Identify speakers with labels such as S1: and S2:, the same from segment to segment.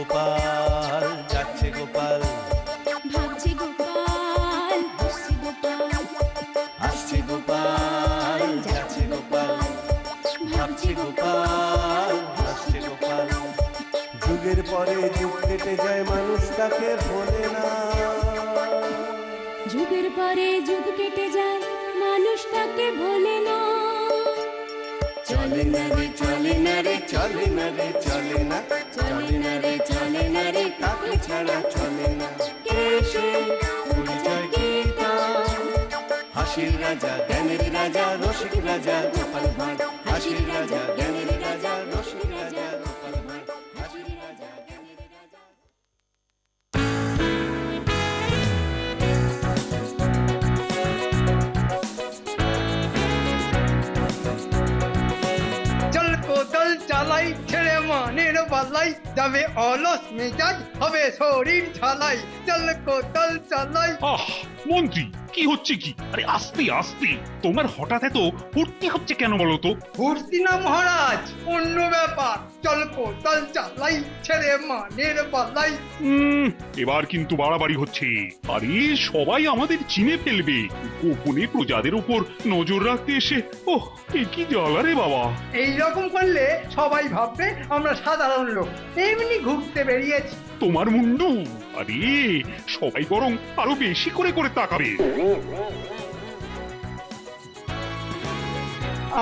S1: গোপাল, যাচ্ছে গোপাল,
S2: ভাবছে গোপাল, হাসছে গোপাল,
S1: আসছে গোপাল, যাচ্ছে গোপাল, ভাবছে গোপাল, হাসছে গোপাল। যুগের পরে যুগ কেটে যায়, মানুষ তাকে ভোলে না।
S2: যুগের পরে যুগ কেটে যায়, মানুষ তাকে ভোলে না।
S1: চলে না রে, চলে না রে, চলে না রে, চলে না, চলে না রে, চলে না রে, কাকে ছাড়া চলে না।
S2: কে সে
S1: পরিচয় কি তার? হাসির রাজা, জ্ঞানের রাজা, রসিক রাজা গোপাল ভাঁড়। হাসির রাজা, জ্ঞানের রাজা, রসিক রাজা গোপাল ভাঁড়। হাসির রাজা, জ্ঞানের রাজা।
S3: চল কোদল চালাই, ছেড়ে মানের বালাই, যাবে অলস মেজাজ, হবে শরীর ঝালাই। চল কোদল চালাই।
S4: আহ মন্ত্রী, কি হচ্ছে কি? আরে আস্তে আস্তে, তোমার হঠাৎ এত ফুর্তি হচ্ছে কেন বলো তো?
S3: ফুর্তি না মহারাজ, অন্য ব্যাপার। চল কোদল চালাই, ছেড়ে মানের বালাই।
S4: এবার কিন্তু বাড়াবাড়ি হচ্ছে। আরে সবাই আমাদের চিনে ফেলবে। গোপনে প্রজাদের উপর নজর রাখতে এসে ওহ, এ কি জ্বালা রে বাবা।
S3: এইরকম করলে সবাই ভাববে আমরা সাধারণ লোক, এমনি ঘুরতে বেরিয়েছি।
S4: তোমার মুন্ডু, আরে সবাই বরং আরো বেশি করে করে তাকাবে।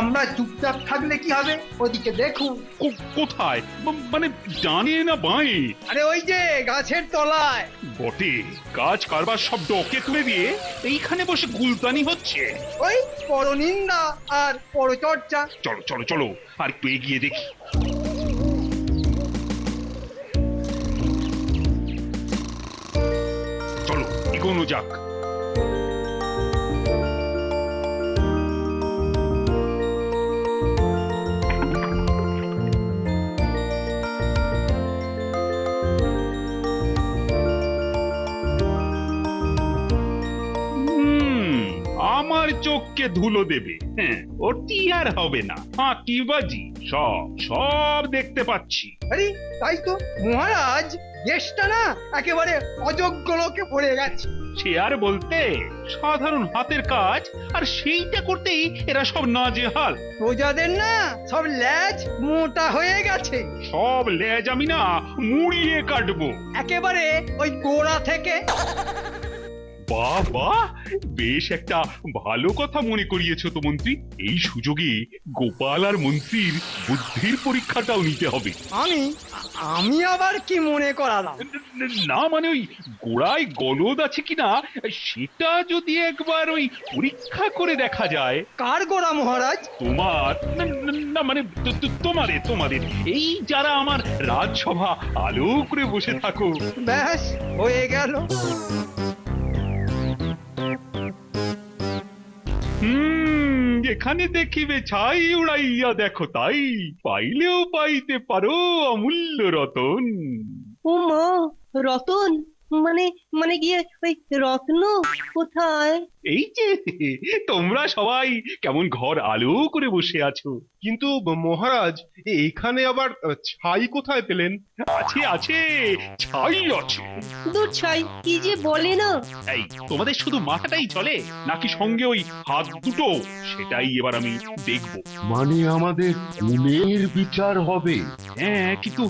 S3: আমরা চুপচাপ থাকলে কি হবে? ওদিকে দেখুন।
S4: কোথায়? মানে ডানে না বাঁয়ে?
S3: আরে ওই যে গাছের তলায়।
S4: বটে, কাজ কারবার সব ডকে তুলে দিয়ে এইখানে বসে গুলতানি হচ্ছে।
S3: ওই পরনিন্দা আর পরচর্চা।
S4: চলো চলো চলো, আর একটু এগিয়ে দেখি। চলো এগোনো যাক। আমার চোখকে ধুলো দেবে, হ্যাঁ ওটি আর হবে না। ফাঁকি বাজি সব সব দেখতে পাচ্ছি।
S3: আরে তাই তো মহারাজ, দেশটা না একেবারে অযোগ্য লোকে পড়ে গেছে।
S4: সে আর বলতে, সাধারণ হাতের কাজ আর সেইটা করতেই এরা সব নাজেহাল।
S3: প্রজাদের না সব ল্যাজ মোটা হয়ে গেছে,
S4: সব লেজ আমি না মুড়িয়ে কাটবো।
S3: একেবারে ওই গোড়া থেকে।
S4: বাহ বাহ, বেশ একটা ভালো কথা মনে করিয়েছো তো মন্ত্রী। এই সুযোগে গোপাল আর মন্ত্রীর বুদ্ধির পরীক্ষাটাও নিতে হবে।
S3: আমি আবার কি মনে করালাম?
S4: না মানে ওই গোড়ায় গলদ আছে কিনা সেটা যদি একবার ওই পরীক্ষা করে দেখা যায়।
S3: কার গোড়া মহারাজ?
S4: তোমার না মানে তোমাদের এই যারা আমার রাজসভা আলো করে বসে থাকো।
S3: ব্যাস হয়ে গেল।
S4: এখানে দেখিবে ছাই উড়াইয়া দেখো তাই, পাইলেও পাইতে পারো অমূল্য রতন।
S5: ও মা, রতন মানে মানে গিয়ে ওই রত্ন কোথায়?
S4: এই যে তোমরা সবাই কেমন ঘর আলো করে বসে আছো।
S6: কিন্তু মহারাজ, এখানে আবার ছাই কোথায় পেলেন?
S4: আছে আছে, ছাই আছে।
S5: দূর ছাই, কি যে বলে না।
S4: এই তোমাদের শুধু মাথাটাই চলে নাকি সঙ্গে ওই হাত দুটো? সেটাই এবার আমি দেখব।
S6: মানে আমাদের গুণের বিচার হবে?
S4: হ্যাঁ, কিন্তু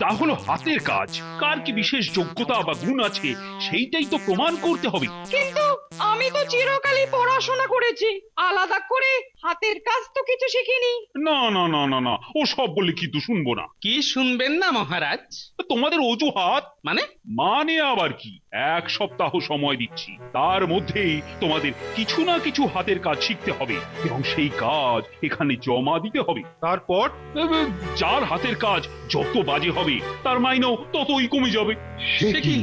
S4: তা হলো হাতের কাজ। কার কি বিশেষ যোগ্যতা বা গুণ আছে সেইটাই তো প্রমাণ করতে হবে।
S7: কিন্তু আমি তো চিরকালই পড়াশোনা করেছি, আলাদা করে হাতের কাজ তো কিছু শিখিনি।
S4: না না না না না, ও সব বলে কিন্তু শুনবো না।
S8: কি শুনবেন না মহারাজ?
S4: তোমাদের অজুহাত
S8: মানে?
S4: মানে আবার কি? 1 সপ্তাহ সময় দিচ্ছি, তার মধ্যেই তোমাদের কিছু না কিছু হাতের কাজ শিখতে হবে এবং সেই কাজ এখানে জমা দিতে হবে।
S6: তারপর
S4: যার হাতের কাজ যত বাজে হবে তার মাইনেও ততই কমে যাবে।
S8: সে কি?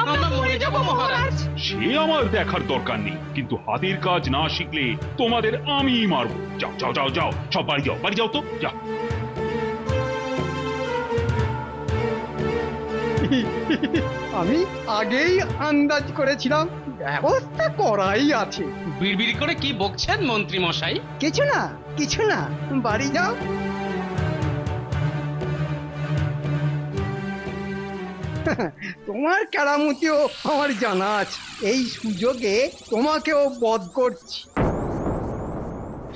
S8: আমরা মরে যাব মহারাজ।
S4: সে আমার দেখার দরকার নেই, কিন্তু হাতের কাজ না শিখলে তোমাদের আমি মারবো। যাও যাও যাও যাও, সব বাড়ি যাও, বাড়ি যাও তো, যাও।
S3: আমি আগেই আন্দাজ করেছিলাম ব্যবস্থা করাই আছে।
S8: বিড়বিড় করে কি বকছেন মন্ত্রী মশাই?
S3: কিছু না, কিছু না, বাড়ি যাও। তোমার কেরামতিও আমার জানা আছে, এই সুযোগে তোমাকেও বধ করছি।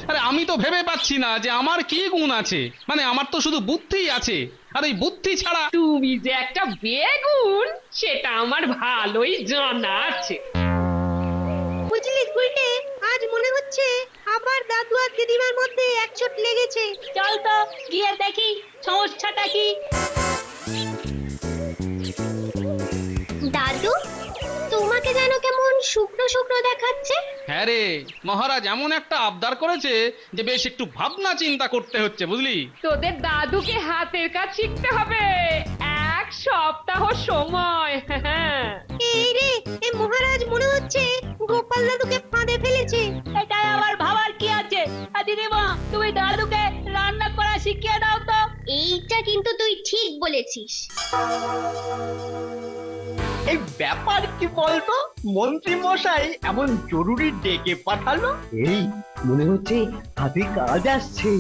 S8: আরে আমি তো ভেবে পাচ্ছি না যে আমার কি গুণ আছে, মানে আমার তো শুধু বুদ্ধিই আছে, আর এই বুদ্ধি ছাড়া
S7: তুমি যে একটা বেগুন সেটা আমার ভালোই জানা আছে।
S5: বুঝলি গুলটে, আজ মনে হচ্ছে আবার দাদু আর দিদিমার মধ্যে একচোট লেগেছে।
S2: চল তো গিয়ে দেখি সমস্যাটা কি।
S9: দাদু, তোমাকে যেন কেমন শুকনো শুকনো দেখাচ্ছে।
S8: হ্যাঁ রে, মহারাজ এমন একটা আবদার করেছে যে বেশ একটু ভাবনা চিন্তা করতে হচ্ছে, বুঝলি?
S7: তোদের দাদুকে হাতের কাজ শিখতে হবে, 1 সপ্তাহ সময়।
S5: এই রে, এ মহারাজ মনে হচ্ছে গোপাল দাদুকে ফাঁদে ফেলেছে।
S2: এটা আবার ভাবার কি আছে? দিদিমা, তুমি দাদুকে রান্না করা শিখিয়ে দাও তো।
S9: এইটা কিন্তু তুই ঠিক বলেছিস।
S10: এই ব্যাপার কি বলতো, মন্ত্রী মশাই এমন জরুরি ডেকে পাঠালো। এই মনে হচ্ছে হাতে কাজ আসছে।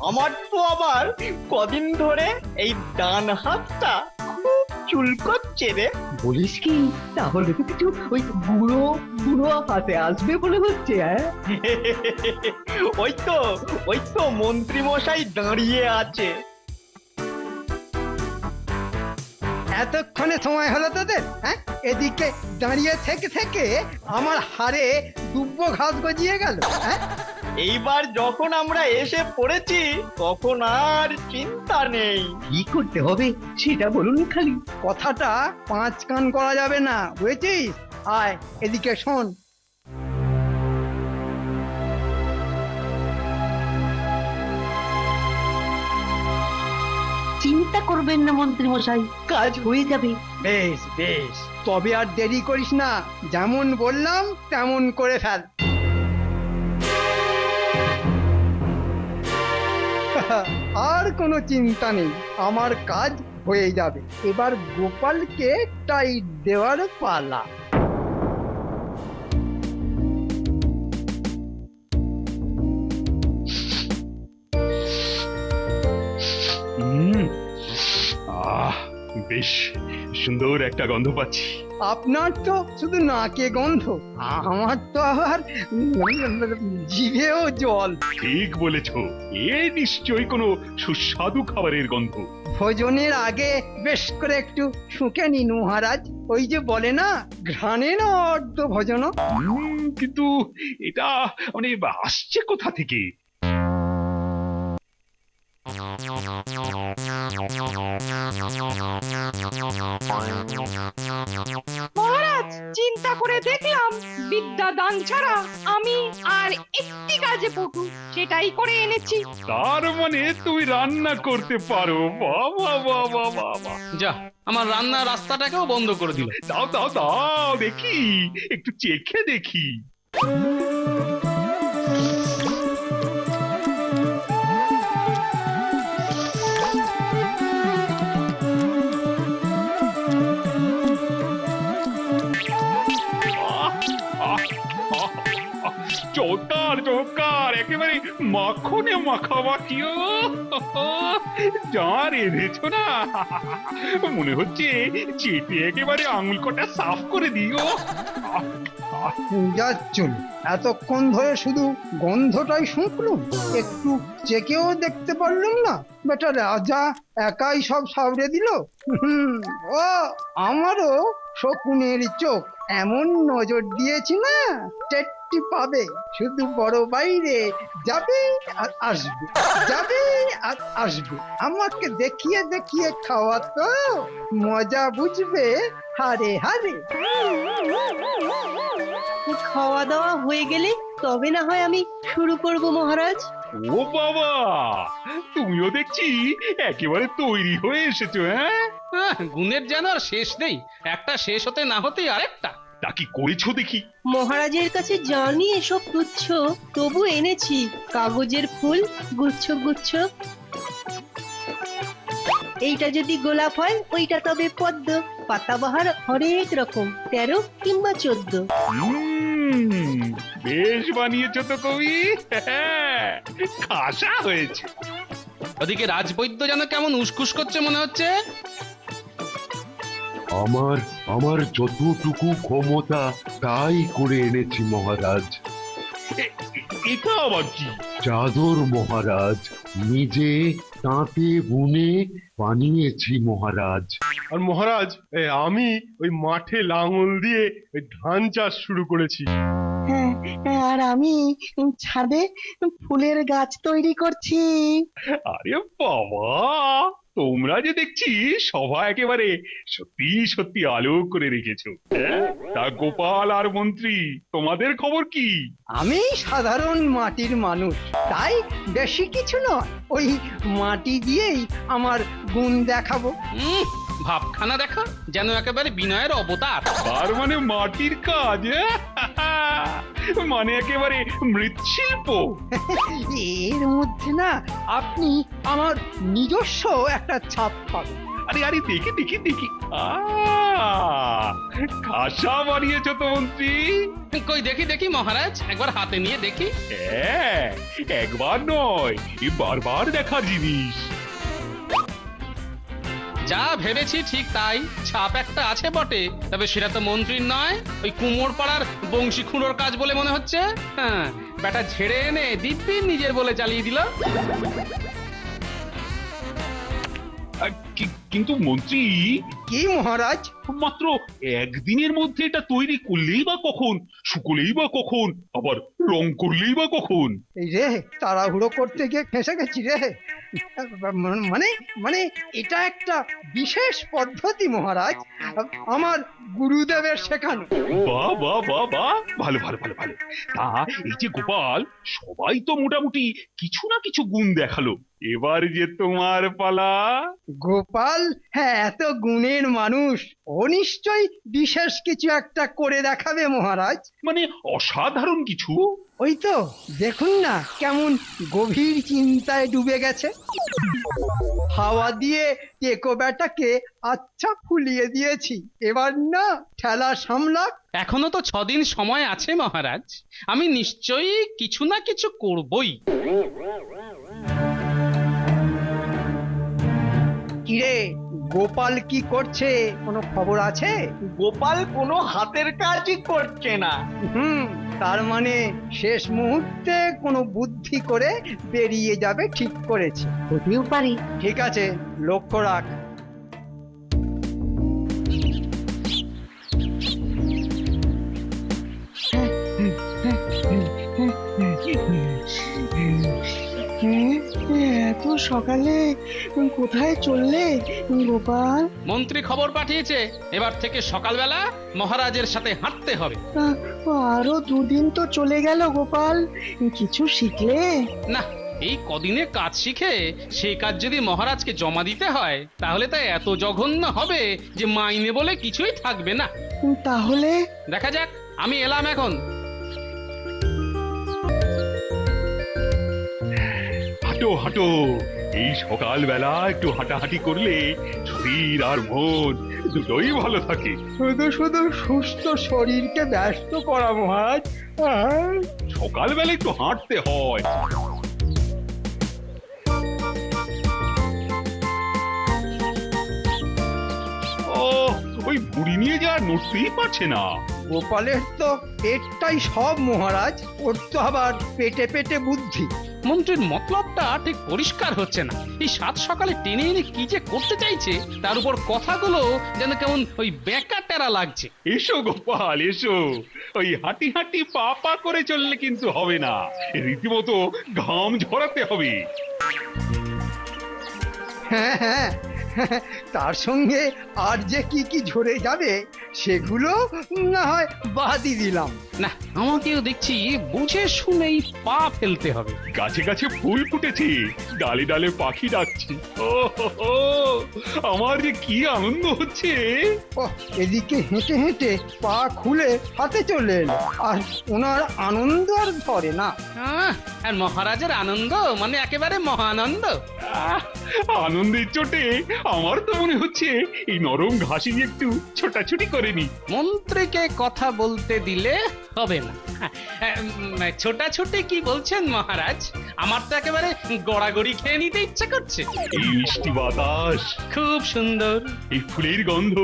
S10: আমার তো আবার কদিন ধরে এই ডান হাতটা খুব চুলকচ্ছে রে। বলিস কি, তাহলে তো কিছু ওই বুড়ো বুড়ো হাতে আসবে বলে হচ্ছে। হ্যাঁ, ওই তো মন্ত্রী মশাই দাঁড়িয়ে আছে।
S3: এতক্ষণে সময় হলো তোদের? হ্যাঁ, এদিকে দাঁড়িয়ে থেকে থেকে আমার হাড়ে দুব্বো ঘাস গজিয়ে গেল। হ্যাঁ,
S10: এইবার যখন আমরা এসে পড়েছি তখন আর চিন্তা নেই। কি করতে হবে সেটা বলুন খালি।
S3: কথাটা 5 কান করা যাবে না, বুঝেছিস? আয় এদিকে শোন।
S5: চিন্তা করবেন না মন্ত্রী মশাই, কাজ হয়ে যাবে।
S3: বেশ বেশ, তবে আর দেরি করিস না, যেমন বললাম তেমন করে ফেল। আর কোনো চিন্তা নেই, আমার কাজ হয়ে যাবে। এবার গোপালকে টাইট দেওয়ার পালা।
S4: বেশ সুন্দর একটা গন্ধ পাচ্ছি।
S3: আপনার তো শুধু নাকে গন্ধ, আমার তো আবার জিভেও জল।
S4: ঠিক বলেছ, এ নিশ্চয়ই কোনো সুস্বাদু খাবারের গন্ধ।
S3: ভোজনের আগে বেশ করে একটু শুকে নিন মহারাজ, ওই যে বলে না, ঘ্রাণে না অর্ধ ভোজন।
S4: কিন্তু এটা মানে আসছে কোথা থেকে?
S7: মহারাজ, চিন্তা করে দেখলাম বিদ্যা দান ছাড়া আমি আর একটি কাজে পটু, সেটাই করে এনেছি।
S4: তার মানে তুমি রান্না করতে পারো? বাবা বাবা বাবা,
S8: যা, আমার রান্নার রাস্তাটাকেও বন্ধ করে দিল।
S4: দাও দাও দাও দেখি, একটু চেখে দেখি। চোকার চোকার, একেবারে মাখনে মাখামাখি। যা রেঁধেছো না, মনে হচ্ছে চেটে একেবারে আঙুল কটা সাফ করে দিও।
S3: যাচ্ছুন, এতক্ষণ ধরে শুধু গন্ধটাই শুঁকলুম, একটু চেকেও দেখতে পারলুম না। বেটা রাজা একাই সব সাবড়ে দিল। ও আমারও শকুনের চোখ, এমন নজর দিয়েছি না, টেট্টি পাবে। শুধু বড় বাইরে যাবে আর আসবে, যাবে আর আসবে। আমাকে দেখিয়ে দেখিয়ে খাওয়াতো, মজা বুঝবে হারে হারে।
S5: খাওয়া দাওয়া হয়ে গেলে তবে না হয় আমি শুরু করব মহারাজ।
S4: ও বাবা, তুমিও দেখছি একেবারে তৈরি হয়ে এসেছো। হ্যাঁ,
S8: গুণের যেন আর শেষ নেই, একটা শেষ হতে না হতেই আরেকটা।
S4: তা কি করেছো দেখি?
S5: মহারাজের কাছে জানি এসব তুচ্ছ, তবু এনেছি কাগজের ফুল গুচ্ছ গুচ্ছ। এইটা যদি গোলাপ হয়, ওইটা তবে পদ্ম। পাতাবাহার হরেক রকম, 13 কিংবা 14।
S4: বেশ বানিয়েছো তো কবি, খাসা হয়েছে।
S8: ওদিকে রাজবৈদ্য যেন কেমন উসখুস করছে মনে হচ্ছে।
S11: আমার আমার যতটুকু ক্ষমতা তাই করে এনেছি মহারাজ।
S4: এটা আবার কি?
S11: চাদর মহারাজ, নিজে তাঁতে বুনে বানিয়েছি মহারাজ।
S6: আর মহারাজ আমি ওই মাঠে লাঙল দিয়ে ওই ধান চাষ শুরু করেছি।
S5: আর আমি ছাদে ফুলের গাছ তৈরি করছি।
S4: আরে বাবা, তোমরা যে দেখছি সভা একেবারে সত্যি সত্যি আলোক করে রেখেছো। তা গোপাল আর মন্ত্রী, তোমাদের খবর কি?
S3: আমি সাধারণ মাটির মানুষ, তাই বেশি কিছু নয়, ওই মাটি দিয়েই আমার গুণ দেখাবো।
S8: ভাবখানা দেখা যেন একেবারে বিনয়ের অবতার।
S4: তার মানে মাটির কাজ, মানে একেবারে মৃৎশিল্প।
S3: এর মধ্যে না আপনি আমার নিজস্ব একটা ছাপ পাবেন।
S4: আরে আরে দেখি দেখি দেখি, খাসা বানিয়েছো তো মন্ত্রী।
S8: কই দেখি দেখি মহারাজ, একবার হাতে নিয়ে দেখি।
S4: হ্যাঁ, একবার নয়, বারবার দেখার জিনিস।
S8: যা ভেবেছি ঠিক তাই, ছাপ একটা আছে বটে, তবে সেটা তো মন্ত্রীর নয়, ওই কুমোর পাড়ার বংশী খুঁড়োর কাজ বলে মনে হচ্ছে। হ্যাঁ, বেটা ঝেড়ে এনে দিব্যি নিজের বলে চালিয়ে দিল।
S4: কিন্তু মন্ত্রী,
S3: কি মহারাজ?
S4: মাত্র একদিনের মধ্যে এটা তৈরি করলেই বা কখন, শুকলেই বা কখন, আবার রং করলেই বা কখন?
S3: এই রে, তাড়াহুড়ো করতে গিয়ে ফেঁসে গেছি রে। মানে মানে এটা একটা বিশেষ পদ্ধতি মহারাজ, আমার গুরুদেবের শেখানো।
S4: বাহ বাহ বাহ বাহ, ভালো ভালো ভালো ভালো। তা এই যে গোপাল, সবাই তো মোটামুটি কিছু না কিছু গুণ দেখালো, এবার যে তোমার পালা।
S3: গোপাল হ্যাঁ এত গুণের মানুষ, ও নিশ্চয়ই বিশেষ কিছু একটা করে দেখাবে মহারাজ।
S4: মানে অসাধারণ কিছু?
S3: ওই তো দেখুন না কেমন গভীর চিন্তায় ডুবে গেছে। হাওয়া দিয়ে টেকো ব্যাটাকে আচ্ছা ফুলিয়ে দিয়েছি, এবার না ঠেলা সামলাক।
S8: এখনো তো 6 দিন সময় আছে মহারাজ, আমি নিশ্চয়ই কিছু না কিছু করবই।
S3: কিরে, গোপাল কি করছে, কোনো খবর আছে?
S10: গোপাল কোনো হাতের কাজই করছে না।
S3: তার মানে শেষ মুহূর্তে কোনো বুদ্ধি করে বেরিয়ে যাবে ঠিক করেছে।
S5: হতেও পারে।
S3: ঠিক আছে, লক্ষ্য রাখ।
S5: এত সকালে কোথায় চললে গোপাল?
S8: মন্ত্রী খবর পাঠিয়েছে, এবার থেকে সকালবেলা মহারাজের সাথে হাঁটতে হবে।
S5: আরো 2 দিন তো চলে গেল গোপাল, কিছু শিখলে?
S8: না, এই কদিনে কাজ শিখে সেই কাজ যদি মহারাজকে জমা দিতে হয়, তাহলে তা এত জঘন্য হবে যে মাইনে বলে কিছুই থাকবে না।
S5: তাহলে
S8: দেখা যাক, আমি এলাম এখন।
S4: হাঁটো হাঁটো, এই সকালবেলা একটু হাঁটাহাঁটি করলে শরীর আর মন দুটোই ভালো থাকে।
S3: শুধু শুধু সুস্থ শরীরকে ব্যস্ত করা মহারাজ।
S4: সকালবেলা একটু হাঁটতে হয়। ও, ওই বুড়ি নিয়ে যা নড়তেই পারছে না।
S3: গোপালের তো পেটটাই সব মহারাজ, ওর তো আবার পেটে পেটে বুদ্ধি।
S8: মন্ত্রীর মতলবটা ঠিক পরিষ্কার হচ্ছে না। এই 7 সকালে টেনে এনে কি যে করতে চাইছে, তার উপর কথাগুলো যেন কেমন ওই বেকা টেরা লাগছে।
S4: এসো গোপাল এসো, ওই হাঁটি হাঁটি পা পা করে চললে কিন্তু হবে না, রীতিমতো ঘাম ঝরাতে হবে।
S3: হ্যাঁ হ্যাঁ, তার সঙ্গে আর যে কি কি ঝরে যাবে সেগুলো না হয় বাদই দিলাম।
S8: না, আমাকেও দেখছি বুঝে শুনেই পা ফেলতে হবে।
S4: গাছে গাছে ফুল ফুটেছে, ডালে ডালে পাখি ডাকছে। ও হো হো, আমার যে কি আনন্দ হচ্ছে।
S3: এদিকে হেঁটে হেঁটে পা খুলে হাতে চলে এলো, আর ওনার আনন্দ আর ধরে না।
S8: আর মহারাজের আনন্দ মানে একেবারে মহানন্দ।
S4: আহ, আনন্দের চোটে আমার তো মনে হচ্ছে এই নরম ঘাসে একটু ছোটাছুটি করে নি।
S8: মন্ত্রীকে কথা বলতে দিলে হবে না। ছোটাছুটি কি বলছেন মহারাজ? আমার তো একেবারে গড়াগড়ি খেয়ে নিতে ইচ্ছে করছে।
S4: এই মিষ্টি বাতাস,
S8: খুব সুন্দর,
S4: এই ফুলের গন্ধ,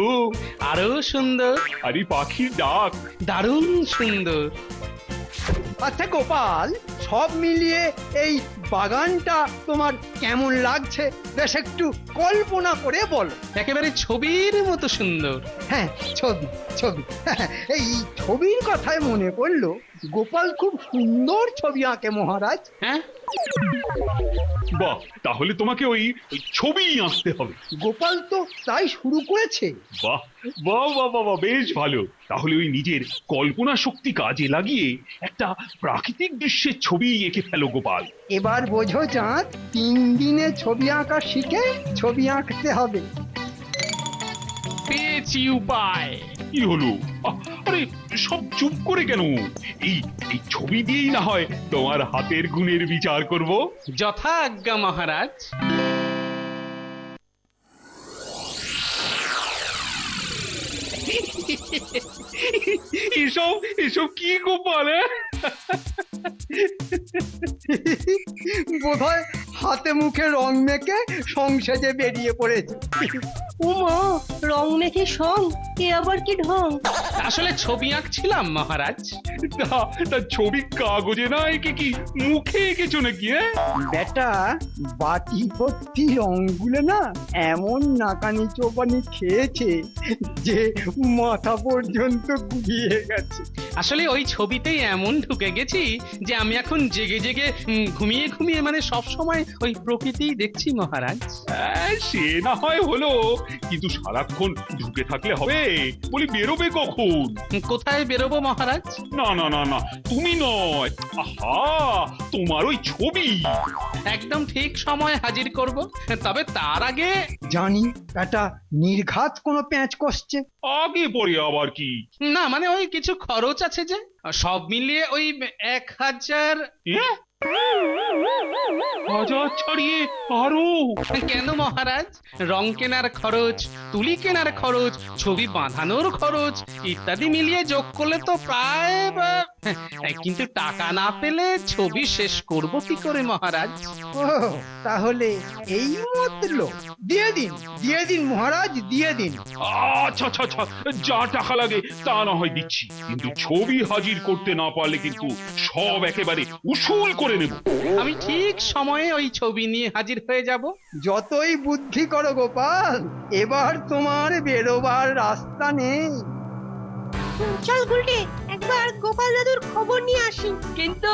S8: আরো সুন্দর,
S4: আর এই পাখির ডাক।
S8: দারুণ সুন্দর।
S3: আচ্ছা গোপাল, সব মিলিয়ে এই বাগানটা তোমার কেমন লাগছে বেশ একটু কল্পনা করে বলো।
S8: একেবারে ছবির মতো সুন্দর।
S3: হ্যাঁ, ছবি ছবি এই ছবির কথায় মনে পড়লো, গোপাল খুব সুন্দর ছবি আঁকে মহারাজ।
S8: হ্যাঁ,
S4: বাহ, তাহলে তোমাকে ওই ছবি আঁকতে হবে।
S3: গোপাল তো তাই শুরু করেছে।
S4: বাহ বাহ বাহ বাহ বাহ, বেশ ভালো। তাহলে ওই নিজের কল্পনা শক্তি কাজে লাগিয়ে একটা প্রাকৃতিক দৃশ্যের ছবি এঁকে ফেলো গোপাল।
S3: এবার বোঝো চাঁদ, 3 দিনে ছবি আঁকা শিখে ছবি আঁকতে হবে।
S8: পেয়েছি উপায়।
S4: কি হলো? আরে সব চুপ করে কেন? এই এই ছবি দিয়েই না হয় তোমার হাতের গুণের বিচার করব।
S8: যথা আজ্ঞা মহারাজ।
S4: এসব এসব কি গোপাল?
S3: বোধহয় হাতে মুখে রং মেখে সংসেজে বেরিয়ে পড়েছে।
S5: উমা, রং মেখে সং, কে আবার কি ঢং।
S8: আসলে ছবি আঁকছিলাম মহারাজ।
S4: তা ছবি কাগজে না এঁকে কি মুখে এঁকেছো নাকি?
S3: বেটা, বাটি ভর্তি রংগুলো না এমন নাকানি চোবানি খেয়েছে যে মাথা পর্যন্ত গুলিয়ে গেছে।
S8: আসলে ওই ছবিতেই এমন ঢুকে গেছি যে আমি এখন জেগে জেগে ঘুমিয়ে ঘুমিয়ে মানে সব সময় ওই প্রকৃতি দেখছি মহারাজ।
S4: সে না হয় হলো, কিন্তু সারাক্ষণ ঢুকে থাকলে হবে? বলি বেরোবে কখন?
S8: কোথায় বেরোবো মহারাজ?
S4: না না না না, তুমি নয়। আহা, তোমার ওই ছবি
S8: একদম ঠিক সময় হাজির করব, তবে তার আগে
S3: জানি বেটা নির্ঘাত কোনো প্যাঁচ কষছে।
S4: আগে পরে আবার কি?
S8: না মানে ওই কিছু খরচ আছে যে, সব মিলিয়ে ওই 1000।
S4: হাজার ছাড়িয়ে আরো?
S8: কেন মহারাজ? রং কেনার খরচ, তুলি কেনার খরচ, ছবি বাঁধানোর খরচ ইত্যাদি মিলিয়ে যোগ করলে তো প্রায় কিন্তু টাকা না পেলে ছবি শেষ করব কি করে মহারাজ?
S3: ও তাহলে এই মতলব, দিয়ে দিন মহারাজ, দিয়ে দিন।
S4: আচ্ছা আচ্ছা আচ্ছা, যা টাকা লাগে তা না হয় দিচ্ছি, কিন্তু ছবি হাজির করতে না পারলে কিন্তু সব একেবারে উসুল করে নেব।
S8: আমি ঠিক সময়ে ওই ছবি নিয়ে হাজির হয়ে যাব।
S3: যতই বুদ্ধি করো গোপাল, এবার তোমার বেরোবার রাস্তা নেই।
S5: চল গুলটে, একবার গোপাল দাদুর খবর নিয়ে আসি।
S2: কিন্তু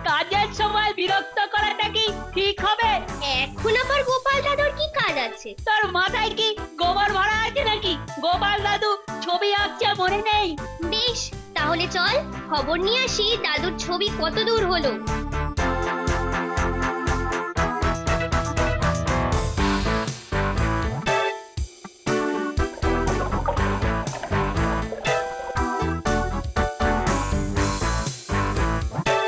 S2: কাজের সময় বিরক্ত করাটা কি ঠিক হবে?
S9: এখন আবার গোপাল দাদুর কি কাজ আছে?
S2: তোর মাথায় কি গোবর ভরা আছে নাকি? গোপাল দাদু ছবি আঁকছে মনে নেই?
S9: বেশ, তাহলে চল খবর নিয়ে আসি দাদুর ছবি কত দূর হলো।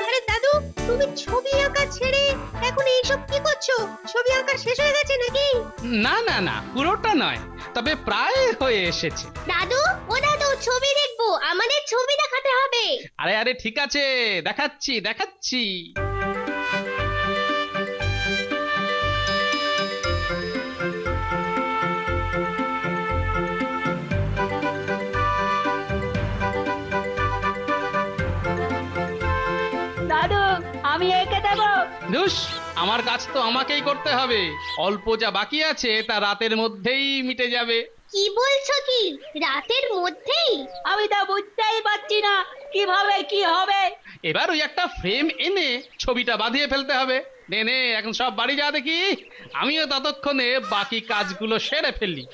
S5: আরে দাদু, তুমি ছবি আঁকা ছেড়ে এখন এইসব কি করছো? ছবি আঁকা শেষ হয়ে গেছে নাকি?
S8: না না না, পুরোটা নয়, তবে প্রায় হয়ে এসেছে।
S9: দাদু, ও দাদু, ছবি দেখবো, আমাদের ছবি দেখাতে হবে।
S8: আরে আরে ঠিক আছে, দেখাচ্ছি দেখাচ্ছি।
S2: দাদু, আমি এঁকে দেবো।
S8: ধুস, আমার কাজ তো আমাকেই করতে হবে। অল্প যা বাকি আছে তা রাতের মধ্যেই মিটে যাবে।
S9: কি বলছো কি? রাতের মধ্যেই?
S2: আমি তা বুঝতেই পারছি না কিভাবে কি হবে।
S8: এবার ওই একটা ফ্রেম এনে ছবিটা বাঁধিয়ে ফেলতে হবে। নে নে, এখন সব বাড়ি যা দেখি, আমিও ততক্ষণে বাকি কাজগুলো সেরে ফেললি।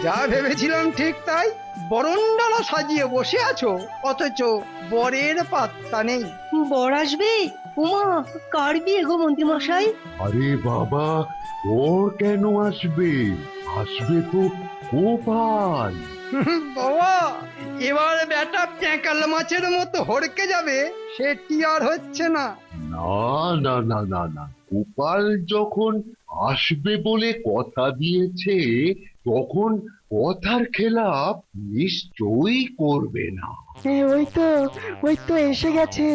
S3: যা ভেবেছিলাম ঠিক তাই, বরণডালা সাজিয়ে বসে আছো, অথচ বরের পাত্তা নেই।
S5: বর আসবে? উমা, কার বিয়ে গো মন্ত্রী মশাই?
S11: আরে বাবা, ওর কেন আসবে? আসবে তো গোপাল।
S3: বাবা, এবার বেটা প্যাঁকাল মাছের মতো হড়কে যাবে সেটি আর হচ্ছে না।
S11: না না না না না, গোপাল যখন আসবে বলে কথা দিয়েছে তখন কথার খেলাপ নিশ্চয়ই করবে না।
S5: ওই তো এসে গেছে।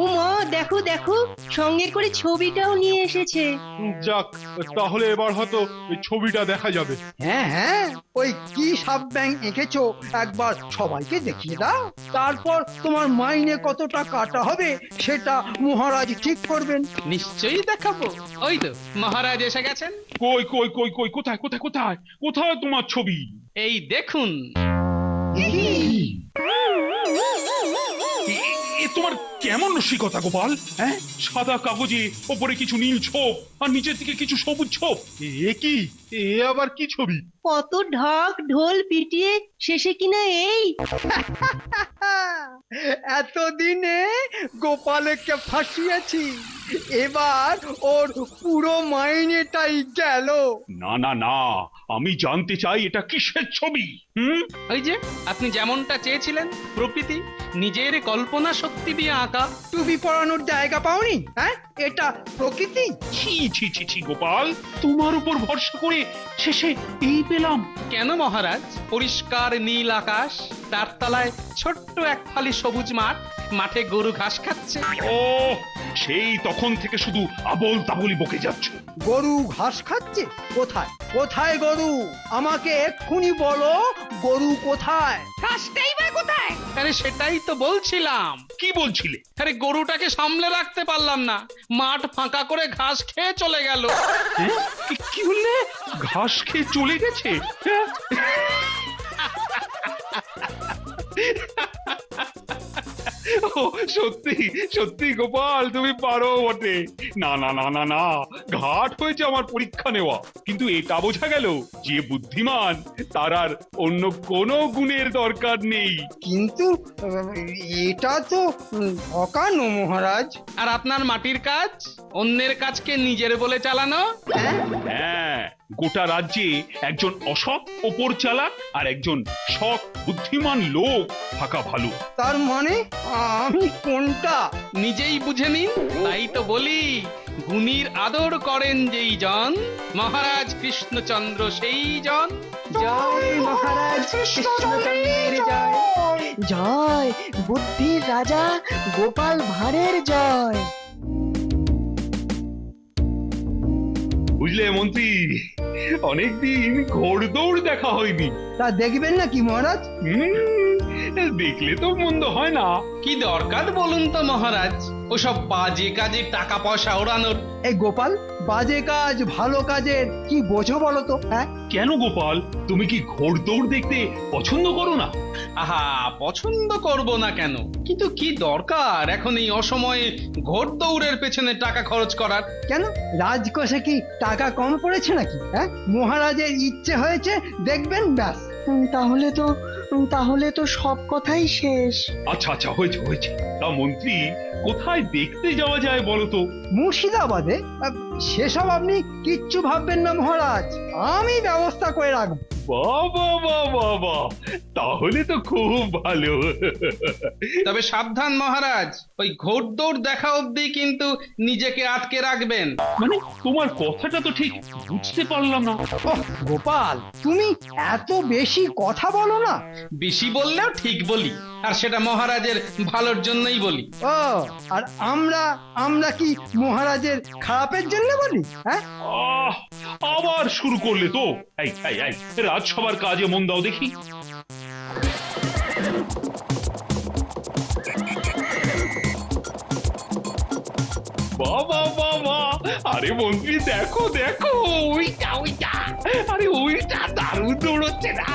S5: ও মা, দেখো দেখো, সঙ্গে করে ছবিটাও নিয়ে এসেছে।
S6: যাক, তাহলে এবার হয়তো ওই ছবিটা দেখা যাবে।
S3: হ্যাঁ হ্যাঁ, ওই কি সাপ ব্যাং এঁকেছো একবার সবাইকে দেখিয়ে দাও, তারপর তোমার মাইনে কতটা কাটা হবে সেটা মহারাজ ঠিক করবেন।
S8: নিশ্চয়ই দেখাবো। ওই তো মহারাজ এসে গেছেন।
S4: কই কই কই কই, কোথায় কোথায় কোথায় কোথায় তোমার ছবি?
S8: এই দেখুন।
S4: এ তোমার কেমন রসিকতা গোপাল? হ্যাঁ, সাদা কাগজে ওপরে কিছু নীল ছোপ আর নিচের দিকে কিছু সবুজ ছোপ।
S6: এ কি? এ আবার কি ছবি?
S5: কত ঢাক ঢোল পিটিয়ে শেষে কিনা এই।
S3: এতদিনে গোপালকে ফাঁসিয়েছি, এবার ওর পুরো মাইনেটাই গেল।
S4: না না না, আমি জানতে চাই এটা কিসের ছবি?
S8: ওই যে আপনি যেমনটা চেয়েছিলেন, প্রকৃতি নিজের কল্পনা শক্তি দিয়ে আঁকা।
S3: টুপি পরানোর জায়গা পাওনি? হ্যাঁ, এটা প্রকৃতি?
S4: ছি ছি ছি ছি গোপাল, তোমার উপর ভরসা করে শেষে এই পেলাম।
S8: কেন মহারাজ? পরিষ্কার নীল আকাশ, তার তলায় ছোট্ট এক ফালি সবুজ মাঠ, মাঠে গরু ঘাস খাচ্ছে।
S4: ও, সেই তখন থেকে শুধু আবোল তাবোলি বকে যাচ্ছ।
S3: গরু ঘাস খাচ্ছে? কোথায় কোথায় গরু? আমাকে এক্ষুনি বলো, গরু কোথায়?
S7: ঘাসটাই বা কোথায়?
S8: আরে সেটাই তো বলছিলাম।
S4: কি বলছিলে?
S8: আরে গরুটাকে সামলে রাখতে পারলাম না, মাঠ ফাঁকা করে ঘাস খেয়ে চলে গেল।
S4: কি বললে? ঘাস খেয়ে চলে গেছে? হ্যাঁ? ও, সত্যি সত্যি গোপাল, তুমি পারো বটে। না না না না না, ঘাট হয়েছে আমার পরীক্ষা নেওয়া, কিন্তু এটা বোঝা গেল যে বুদ্ধিমান তার আর অন্য কোনো গুণের দরকার নেই।
S3: কিন্তু এটা তো অকানো মহারাজ।
S8: আর আপনার মাটির কাজ, অন্যের কাজকে নিজের বলে চালানো।
S4: হ্যাঁ, গোটা রাজ্যে একজন অসৎ ওপর চালাক আর একজন সৎ বুদ্ধিমান লোক থাকা ভালো।
S3: তার মানে আমি কোনটা?
S8: নিজেই বুঝে নিন। তাই তো বলি, গুণীর আদর করেন যেই জন, মহারাজ কৃষ্ণচন্দ্র সেই জন।
S5: জয় মহারাজ কৃষ্ণচন্দ্রের জয়, জয় বুদ্ধির রাজা গোপাল ভাঁড়ের জয়।
S4: বুঝলে মন্ত্রী, অনেকদিন ঘোড়দৌড় দেখা হয়নি।
S3: তা দেখবেন নাকি মহারাজ?
S4: দেখলে তো মন্দ হয় না।
S8: কি দরকার বলুন তো মহারাজ ওসব বাজে কাজে টাকা পয়সা ওড়ানোর?
S3: এই গোপাল, বাজে কাজ ভালো কাজের কি বোঝো বলো তো? হ্যাঁ,
S4: কেন গোপাল, তুমি কি ঘোড়দৌড় দেখতে পছন্দ করো না?
S8: আহা, পছন্দ করব না কেন, কিন্তু কি দরকার এখন এই অসময়ে ঘোড়দৌড়ের পেছনে টাকা খরচ করার?
S3: কেন রাজকোষে কি টাকা কম পড়েছে নাকি? হ্যাঁ, মহারাজের ইচ্ছে হয়েছে দেখবেন, ব্যাস। তাহলে তো সব কথাই শেষ।
S4: আচ্ছা আচ্ছা, হয়েছে হয়েছে। তা মন্ত্রী, কোথায় দেখতে যাওয়া যায় বলো তো?
S3: মুর্শিদাবাদে? সেসব আপনি কিচ্ছু ভাববেন না মহারাজ, আমি ব্যবস্থা করে রাখবো।
S4: বাবা বাবা বাবা, তাহলে তো খুব ভালো।
S8: তবে সাবধান মহারাজ, ওই ঘোড়দৌড় দেখা অবধি কিন্তু নিজেকে আটকে রাখবেন।
S4: মানে তোমার কথাটা তো ঠিক বুঝতে পারলাম না।
S3: ওহ, গোপাল, তুমি এত বেশি কথা বলো না।
S8: বেশি বললেও ঠিক বলি, আর সেটা মহারাজের ভালোর জন্যই বলি।
S3: ও, আর আমরা কি মহারাজের খারাপের জন্য বলি? হ্যাঁ,
S4: আবার শুরু করলে তো। এই এই এই, রাজসভার কাজে মন দাও দেখি। বাবা বাবা, আরে মন্ত্রী দেখো দেখো, ওইটা ওইটা, আরে ওইটা দারুণ দৌড়চ্ছে না?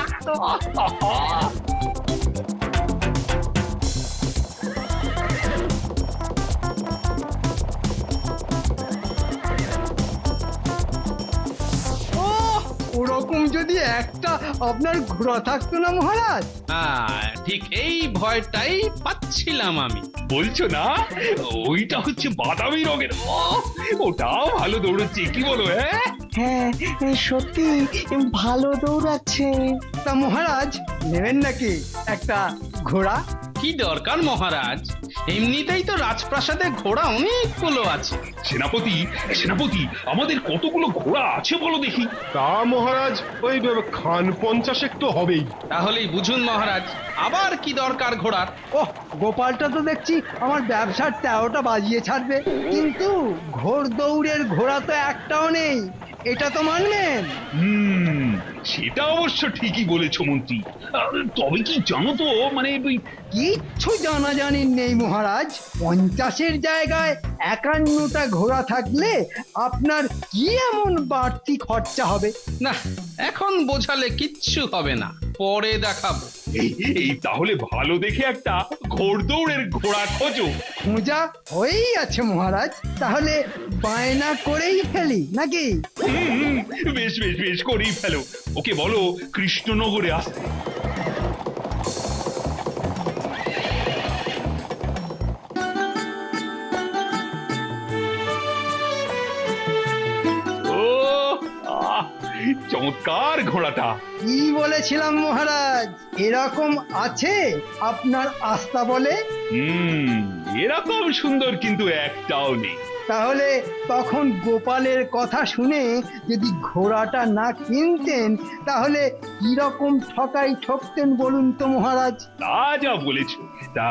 S3: ওরকম যদি একটা আপনার ঘোড়া থাকতো না মহারাজ।
S8: ঠিক এই ভয়টাই পাচ্ছিলাম আমি।
S4: বলছো না, ওইটা হচ্ছে বাদামি রঙের। ওটাও ভালো দৌড়চ্ছে, কি বলো? হ্যাঁ,
S10: হ্যাঁ সত্যি ভালো দৌড়াচ্ছে।
S3: তা মহারাজ নেবেন নাকি একটা ঘোড়া?
S8: কি দরকার মহারাজ, এমনিতেই তো রাজপ্রাসাদে ঘোড়া অনেকগুলো আছে।
S4: সেনাপতি সেনাপতি আমাদের কতগুলো ঘোড়া আছে বলো দেখি।
S6: তা মহারাজ ওই খান 50 তো হবেই।
S8: তাহলেই বুঝুন মহারাজ, আবার কি দরকার ঘোড়ার?
S3: ওহ, গোপালটা তো দেখছি আমার ব্যবসার 13টা বাজিয়ে ছাড়বে, কিন্তু ঘোড় দৌড়ের ঘোড়া তো একটাও নেই, এটা তো মানবেন?
S4: সেটা অবশ্য ঠিকই বলেছো মন্ত্রী। তবে কি জানো তো, মানে ওই
S3: কিচ্ছু জানাজানি নেই মহারাজ। 50-এর জায়গায় 51টা ঘোড়া থাকলে আপনার কি এমন বাড়তি খরচা হবে?
S8: না, এখন বোঝালে কিচ্ছু হবে না, পরে দেখাবো।
S4: এই তাহলে ভালো দেখে একটা ঘোড়দৌড়ের ঘোড়া খোঁজো।
S3: খোঁজা হয়েই আছে মহারাজ, তাহলে বায়না করেই ফেলি নাকি?
S4: বেশ বেশ বেশ করেই ফেলো। ওকে বলো কৃষ্ণনগরে আসতে। ও আহ, চমৎকার ঘোড়াটা।
S3: কি বলেছিলাম মহারাজ, এরকম আছে আপনার আস্থা বলে?
S4: এরকম সুন্দর কিন্তু একটাও নেই।
S3: তাহলে তখন গোপালের কথা শুনে যদি ঘোড়াটা না কিনতেন তাহলে কিরকম ঠকাই ঠকতেন বলুন তো মহারাজ?
S4: তা যা বলেছ। তা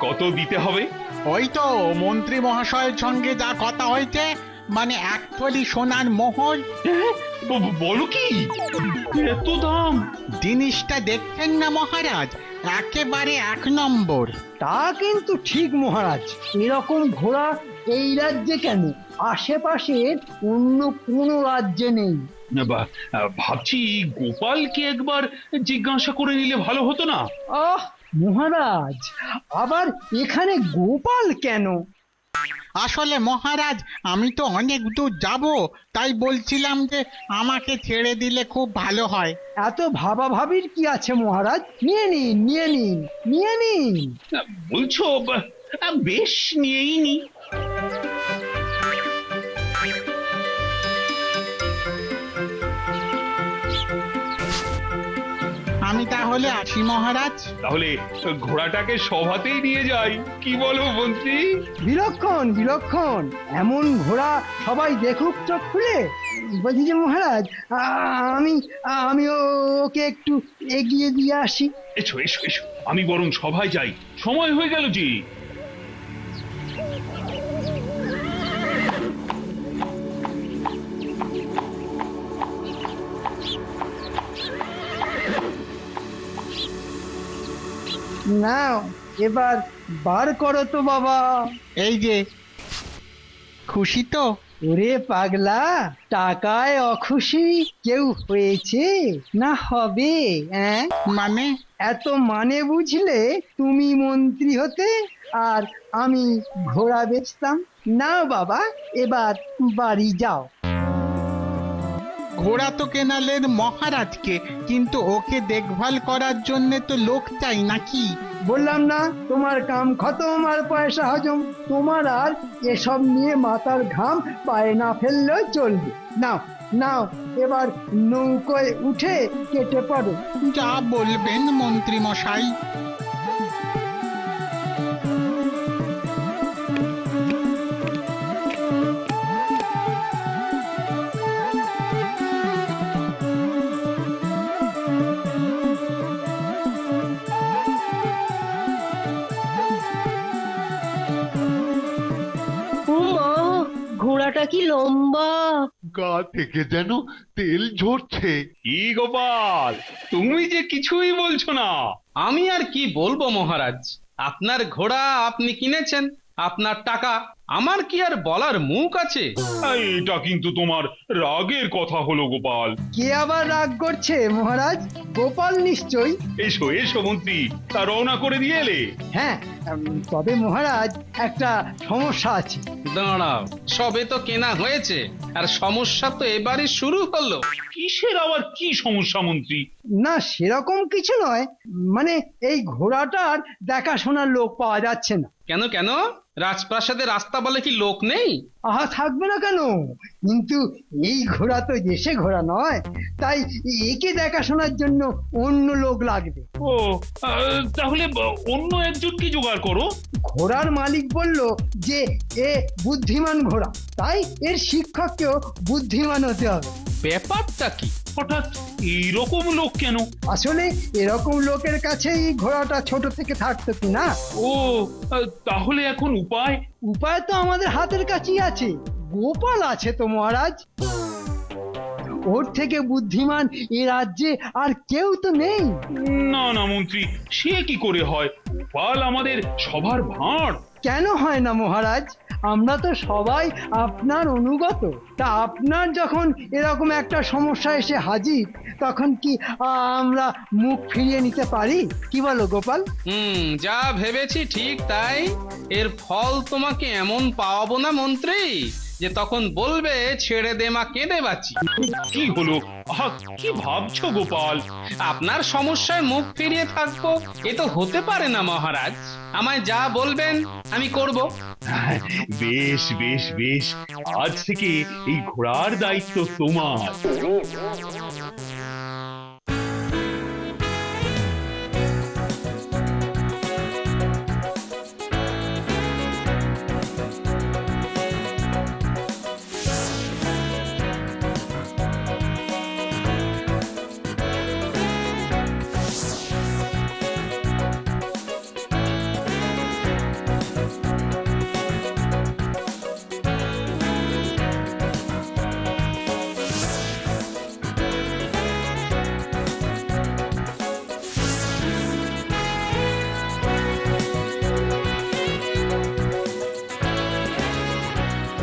S4: কত দিতে হবে?
S12: ওই তো মন্ত্রী মহাশয়ের সঙ্গে যা কথা হয়েছে, মানে 1 থলি সোনার মোহর।
S4: বলো কি, এত দাম?
S12: জিনিসটা দেখছেন না মহারাজ, একেবারে 1 নম্বর।
S3: তা কিন্তু ঠিক মহারাজ, এরকম ঘোড়া এই রাজ্যে কেন, আশেপাশের অন্য কোনো রাজ্যে নেই।
S4: ভাবছি গোপালকে একবার জিজ্ঞাসা করে নিলে ভালো হতো না?
S3: আহ মহারাজ, আবার এখানে গোপাল কেন?
S12: আসলে মহারাজ আমি তো অনেক দূর যাব, তাই বলছিলাম যে আমাকে ছেড়ে দিলে খুব ভালো হয়।
S3: এত ভাবাভাবির কি আছে মহারাজ? নিয়ে নিন নিয়ে নিন নিয়ে নিন।
S4: বলছো, বেশ নিয়েই নি।
S12: আমি তাহলে আসি মহারাজ।
S4: তাহলে ঘোড়াটাকে সভাতেই নিয়ে যাই, কি বলো মন্ত্রী?
S3: বিলক্ষণ বিলক্ষণ, এমন ঘোড়া সবাই দেখুক চোখ খুলে। বলছি যে মহারাজ, আমি ওকে একটু এগিয়ে দিয়ে আসি।
S4: এসো এসো এসো, আমি বরং সভায় যাই, সময় হয়ে গেল যে।
S3: নাও এবার বার করো তো বাবা।
S12: এই যে, খুশি তো?
S3: ওরে পাগলা, টাকায় অখুশি কেউ হয়েছে না হবে?
S12: মানে?
S3: এত মানে বুঝলে তুমি মন্ত্রী হতে আর আমি ঘোড়া বেচতাম। নাও বাবা, এবার বাড়ি যাও।
S12: ঘোড়া তো কেনালেন মহারাজকে, কিন্তু ওকে দেখভাল করার জন্য তো লোক চাই নাকি?
S3: বললাম না তোমার কাম খতম আর পয়সা হজম। তোমার আর এসব নিয়ে মাথার ঘাম পায়ে না ফেললেও চলবে। নাও নাও, এবার নৌকোয় উঠে কেটে পড়ো।
S12: যা বলবেন মন্ত্রী মশাই।
S5: ঘোড়াটা কি লম্বা!
S11: গা থেকে যেন তেল ঝরছে।
S4: কি গোপাল, তুমি যে কিছুই বলছো না।
S8: আমি আর কি বলবো মহারাজ, আপনার ঘোড়া আপনি কিনেছেন, আপনার টাকা, আমার কি আর বলার মুখ আছে?
S4: এটা কিন্তু তোমার রাগের কথা হলো গোপাল।
S3: কে আবার রাগ করছে মহারাজ? গোপাল নিশ্চয়ই।
S4: এসো এসো মন্ত্রী, তা রওনা করে দিয়ে এলে?
S3: হ্যাঁ, তবে মহারাজ একটা সমস্যা আছে।
S8: দাঁড়াও, সবে তো কেনা হয়েছে, আর সমস্যা তো এবারই শুরু হলো।
S4: কিসের আবার কি সমস্যা মন্ত্রী?
S3: না সেরকম কিছু নয়, মানে এই ঘোড়াটার দেখাশোনার লোক পাওয়া যাচ্ছে না।
S8: কেন কেন? রাজপ্রাসাদের রাস্তা বলে কি লোক নেই?
S3: আহা, থাকবে না কেন? কিন্তু এই ঘোড়া তো দেশে ঘোড়া নয়, তাই একে দেখাশোনার জন্য অন্য লোক লাগবে।
S4: ও তাহলে অন্য একজনকে জোগাড় করো।
S3: ঘোড়ার মালিক বলল যে এ বুদ্ধিমান ঘোড়া, তাই এর শিক্ষককেও বুদ্ধিমান হতে হবে।
S8: ব্যাপারটা কি?
S4: হঠাৎ এইরকম লোক কেন?
S3: আসলে এরকম লোকের কাছেই ঘোড়াটা ছোট থেকে থাকতো কি না।
S4: ও তাহলে এখন উপায়?
S3: উপায় তো আমাদের হাতের কাছেই আছে, গোপাল আছে তো মহারাজ। ওর থেকে বুদ্ধিমান এ রাজ্যে আর কেউ তো নেই।
S4: না না মন্ত্রী, সে কি করে হয়? গোপাল আমাদের সবার ভাঁড়।
S3: কেন হয় না মহারাজ? আমরা তো সবাই আপনার অনুগত। তা আপনার যখন এরকম একটা সমস্যা এসে হাজির, তখন কি আমরা মুখ ফিরিয়ে নিতে পারি? কি বলো গোপাল?
S8: যা ভেবেছি ঠিক তাই। এর ফল তোমাকে এমন পাওয়াবো না মন্ত্রী যে তখন বলবে ছেড়ে দে মা, কেঁদে বাঁচি।
S4: কি হলো? আহা, কি ভাবছো গোপাল?
S8: আপনার সমস্যায় মুখ ফিরিয়ে থাকবো এ তো হতে পারে না মহারাজ। আমায় যা বলবেন আমি করব।
S4: বেশ বেশ বেশ, আজ থেকে এই ঘোড়ার দায়িত্ব তোমার।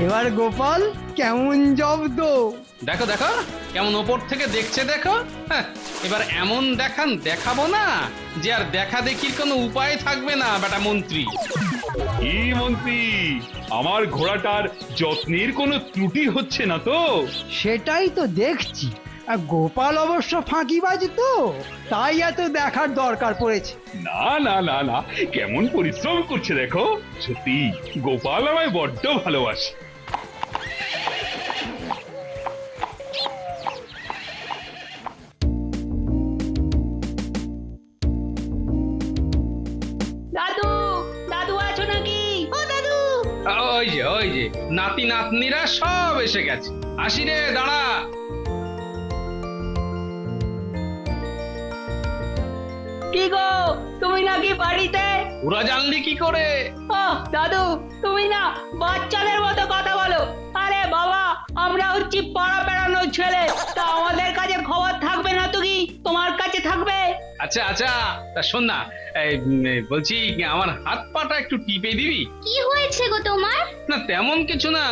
S3: এবার গোপাল কেমন জব্দ?
S8: দেখো দেখো কেমন ওপর থেকে দেখছে, দেখো। এবার এমন দেখাবো না যে আর দেখা দেখির কোনো উপায় থাকবে না বেটা মন্ত্রী।
S4: কি মন্ত্রী, আমার ঘোড়াটার যত্নের কোনো ত্রুটি হচ্ছে না তো?
S3: সেটাই তো দেখছি। আর গোপাল অবশ্য ফাঁকিবাজ তো, তাই এত দেখার দরকার পড়েছে।
S4: না না না না, কেমন পরিশ্রম করছে দেখো। সত্যি গোপাল আমায় বড্ড ভালোবাসে।
S2: দাদু, দাদু আছো নাকি? ও দাদু!
S8: ওই যে নাতি নাতনিরা সব এসে গেছে। আসি রে, দাঁড়া।
S2: কি গো, তুমি নাকি বাড়িতে?
S8: ওরা জানলি কি করে?
S2: ও দাদু, তুমি না বাচ্চাদের মতো কথা বলো। আরে বাবা, আমরা হচ্ছি পাড়া বেড়ানোর ছেলে, তা আমাদের কাছে খবর থাকবে না তো কি তোমার কাছে থাকবে?
S8: আচ্ছা আচ্ছা, তা শোন না, বলছি আমার হাত পাটা একটু টিপে দিবি?
S9: কি হয়েছে গো তোমার?
S8: না তেমন কিছু না,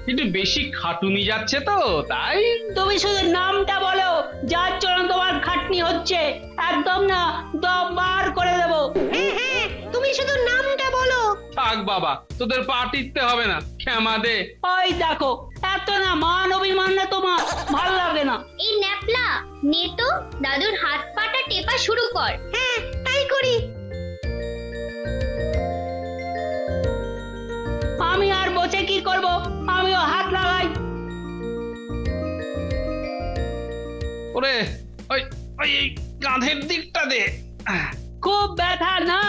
S8: একটু বেশি খাটুনি যাচ্ছে তো তাই।
S2: তুমি শুধু নামটা বলো, যার জন্য তোমার খাটনি হচ্ছে। একদম না দম বার করে দেবো।
S5: হ্যাঁ, তুমি শুধু নামটা বলো।
S8: থাক বাবা, তোদের পা টিপতে হবে না, ক্ষমা দে।
S2: ওই দেখো, এত না মান অভিমান না তোমার, ভাল লাগে না।
S9: এই ন্যাপলা নে তো, দাদুর হাত পাটা টেপা শুরু কর।
S5: হ্যাঁ, তাই করি।
S2: আমি আর বসে কি করব, আমিও হাত লাগাই।
S8: ওরে ওই ওই এই কাঁধের দিকটা দে।
S2: খুব ব্যথা না?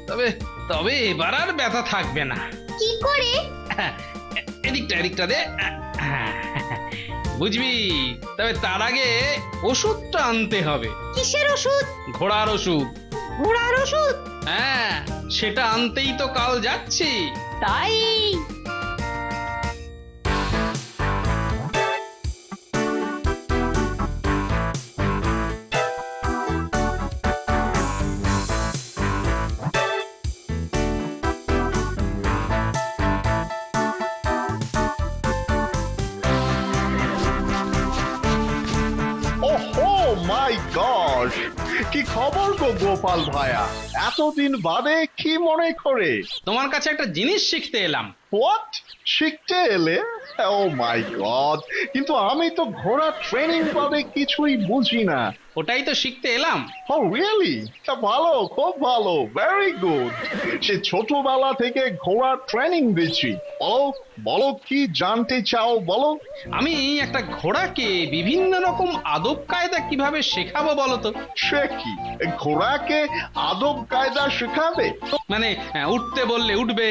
S8: তবে তবে এবার আর ব্যথা থাকবে না।
S9: কি করে?
S8: এদিকটা দে। বুঝবি, তবে তার আগে ওষুধটা আনতে হবে।
S5: কিসের ওষুধ?
S8: ঘোড়ার ওষুধ।
S5: ঘোড়ার ওষুধ?
S8: হ্যাঁ, সেটা আনতেই তো কাল যাচ্ছি।
S2: তাই
S11: মাই গড, কি খবর গো গোপাল ভায়া? এতদিন বাদে কি মনে করে?
S8: তোমার কাছে একটা জিনিস শিখতে এলাম।
S11: হোয়াট শিখতে এলে? ও মাই গড, কিন্তু আমি তো ঘোড়া ট্রেনিং বাদে কিছুই বুঝি না।
S8: ওটাই তো শিখতে এলাম।
S11: ও রিয়েলি? তা ভালো, খুব ভালো, ভেরি গুড। সে ছোটবেলা থেকে ঘোড়া ট্রেনিং দিচ্ছি। বলো বলো, কি জানতে চাও বলো।
S8: আমি একটা ঘোড়াকে বিভিন্ন রকম আদব কায়দা কিভাবে শেখাবো বলো তো?
S11: সে কি, ঘোড়াকে আদব কায়দা শেখাবে?
S8: মানে উঠতে বললে উঠবে,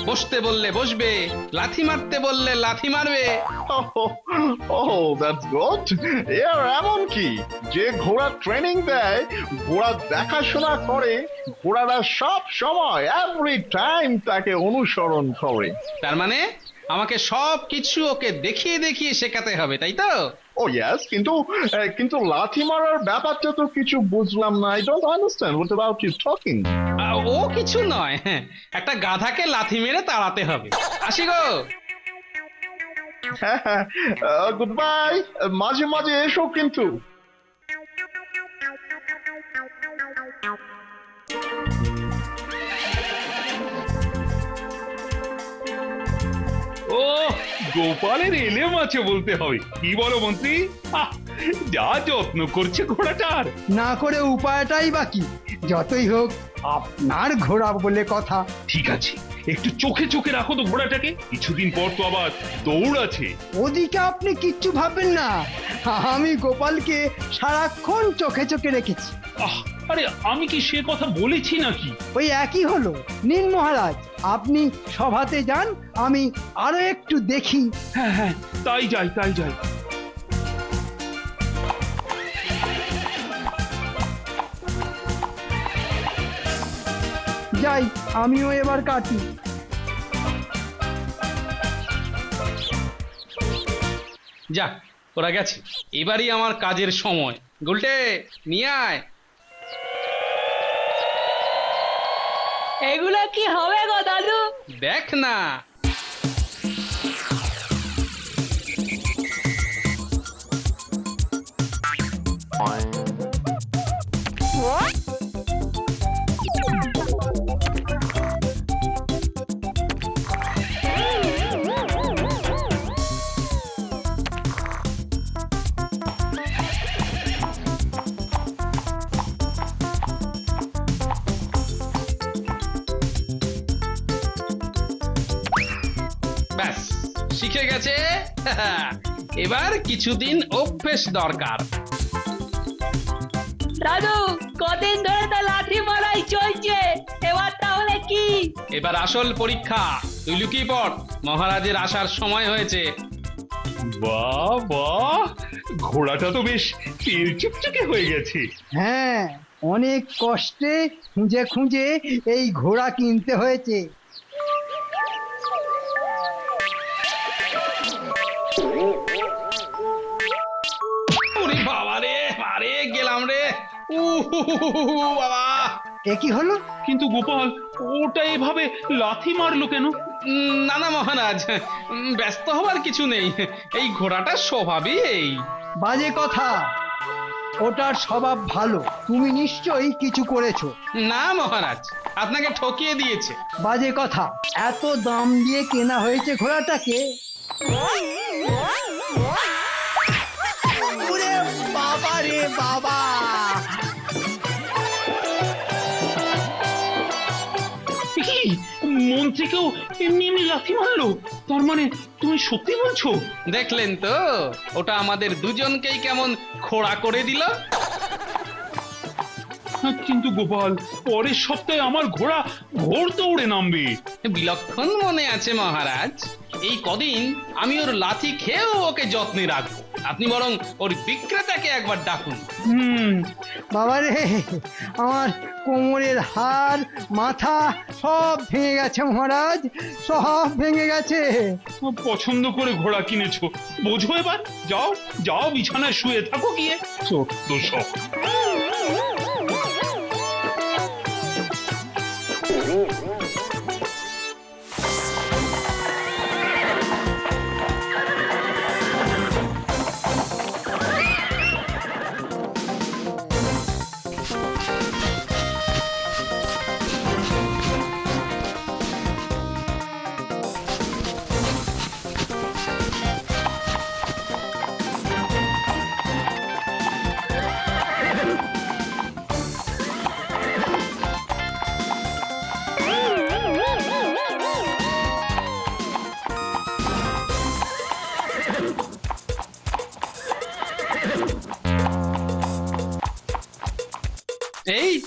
S8: বসতে বললে বসবে, লাথি মারতে বললে লাথি মারবে।
S11: ও দ্যাটস গুড। এর এমন কি যে ঘোড়া ট্রেনিং দেয়, ঘোড়া দেখাশোনা করে, ঘোড়ারা সব সময় এভরি টাইম তাকে অনুসরণ করে।
S8: তার মানে আমাকে সব কিছু ওকে দেখিয়ে দেখিয়ে শেখাতে হবে, তাই তো?
S11: ও ইয়েস, কিন্তু লাথি মারার ব্যাপারটা তো কিছু বুঝলাম না। I don't understand what about you talking.
S8: ও কিছু নয়, একটা গাধাকে লাথি মেরে তাড়াতে হবে। আসি গো।
S11: হ্যাঁ, গুড বাই। মাঝে মাঝে এসো কিন্তু।
S4: ও গোপালের এলেম আছে বলতে হবে। কি বলো মন্ত্রী? আহ, যা যত্ন করছে ঘোড়াটার।
S3: না করে উপায়টাই বাকি। যতই হোক আপনার ঘোড়া বলে কথা।
S4: ঠিক আছে, একটু চোখে চোখে রাখো তো ঘোড়াটাকে, কিছুদিন পর তো আবার দৌড় আছে।
S3: ওদিকে আপনি কিচ্ছু ভাববেন না, আমি গোপালকে সারাক্ষণ চোখে চোখে রেখেছি।
S4: আহ, আরে আমি কি সে কথা বলেছি নাকি?
S3: ওই একই হলো। নিন মহারাজ, আপনি সভাতে যান, আমি আরো একটু দেখি।
S4: হ্যাঁ হ্যাঁ, তাই যাই তাই যাই।
S3: যাই, আমিও এবার কাটি।
S8: যাক, ওরা গেছে, এবারই আমার কাজের সময়। গুলটে, নিয়ে আয়।
S2: এগুলো কি হবে গো দাদু?
S8: দেখ না। ব্যাস, শিখে গেছে। এবার কিছুদিন অভ্যেস দরকার।
S2: দাদু, কদিন ধরে তো লাঠি মারাই চলছে, এবার তাহলে কি?
S8: এবার আসল পরীক্ষা। তুই লুকিয়ে পড়, মহারাজের আসার সময় হয়েছে।
S4: বাহ বাহ, ঘোড়াটা তো বেশ তেল চকচকে হয়ে গেছে।
S3: হ্যাঁ, অনেক কষ্টে খুঁজে খুঁজে এই ঘোড়া কিনতে হয়েছে।
S8: ওরে বাবা রে, আরে গেলাম রে। বাবা।
S3: এ কি হলো?
S4: কিন্তু গোপাল, ওটা এভাবে লাথি মারলো কেন?
S8: না না মহারাজ, ব্যস্ত হওয়ার কিছু নেই, এই ঘোড়াটার স্বভাবই এই।
S3: বাজে কথা, ওটার স্বভাব ভালো। তুমি নিশ্চয়ই কিছু করেছো।
S8: না মহারাজ, আপনাকে ঠকিয়ে দিয়েছে।
S3: বাজে কথা, এত দাম দিয়ে কেনা হয়েছে ঘোড়াটাকে। ওরে বাবা রে বাবা!
S4: কি, মন্ত্রীকেও এমনি এমনি লাথি মারলো? তার মানে তুমি সত্যি বলছো?
S8: দেখলেন তো, ওটা আমাদের দুজনকেই কেমন খোড়া করে দিল।
S4: কিন্তু গোপাল, পরের সপ্তাহে আমার ঘোড়া ঘোর দৌড়ে নামবে।
S8: বিলক্ষণ মনে আছে মহারাজ। এই কদিন আমি ওর লাথি খেয়েও ওকে যত্নে রাখবো। আপনি বরং ওর বিক্রেতাকে একবার ডাকুন।
S3: বাবা রে, আমার কোমরের হাড়, মাথা সব ভেঙে গেছে মহারাজ, সব ভেঙে গেছে।
S4: পছন্দ করে ঘোড়া কিনেছো, বোঝো এবার। যাও যাও, বিছানায় শুয়ে থাকো গিয়ে। সত্য সব।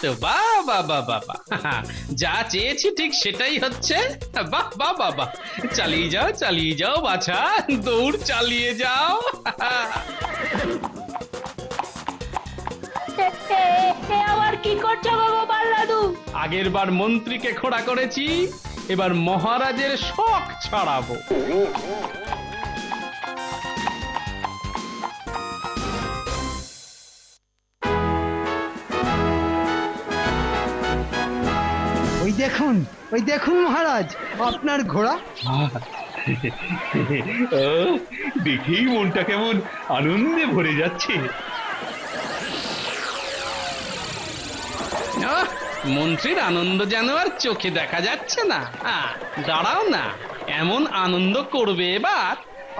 S8: তো বাহ বাহ বাহ বাহ বাহ। যা চেয়েছি ঠিক সেটাই হচ্ছে। বাহ বাহ বাহ বাহ, চালিয়ে যাও বাছা, দৌড় চালিয়ে যাও।
S2: এ আবার কি করছো গো গোপাল দাদু?
S8: আগের বার মন্ত্রীকে খোঁড়া করেছি, এবার মহারাজের শখ ছাড়াবো।
S3: ওই দেখুন মহারাজ, আপনার ঘোড়া।
S4: দেখেই মনটা কেমন আনন্দে ভরে যাচ্ছে।
S8: আহ, মন্ত্রীর আনন্দ যেন আর চোখে দেখা যাচ্ছে না। দাঁড়াও না, এমন আনন্দ করবে এবার।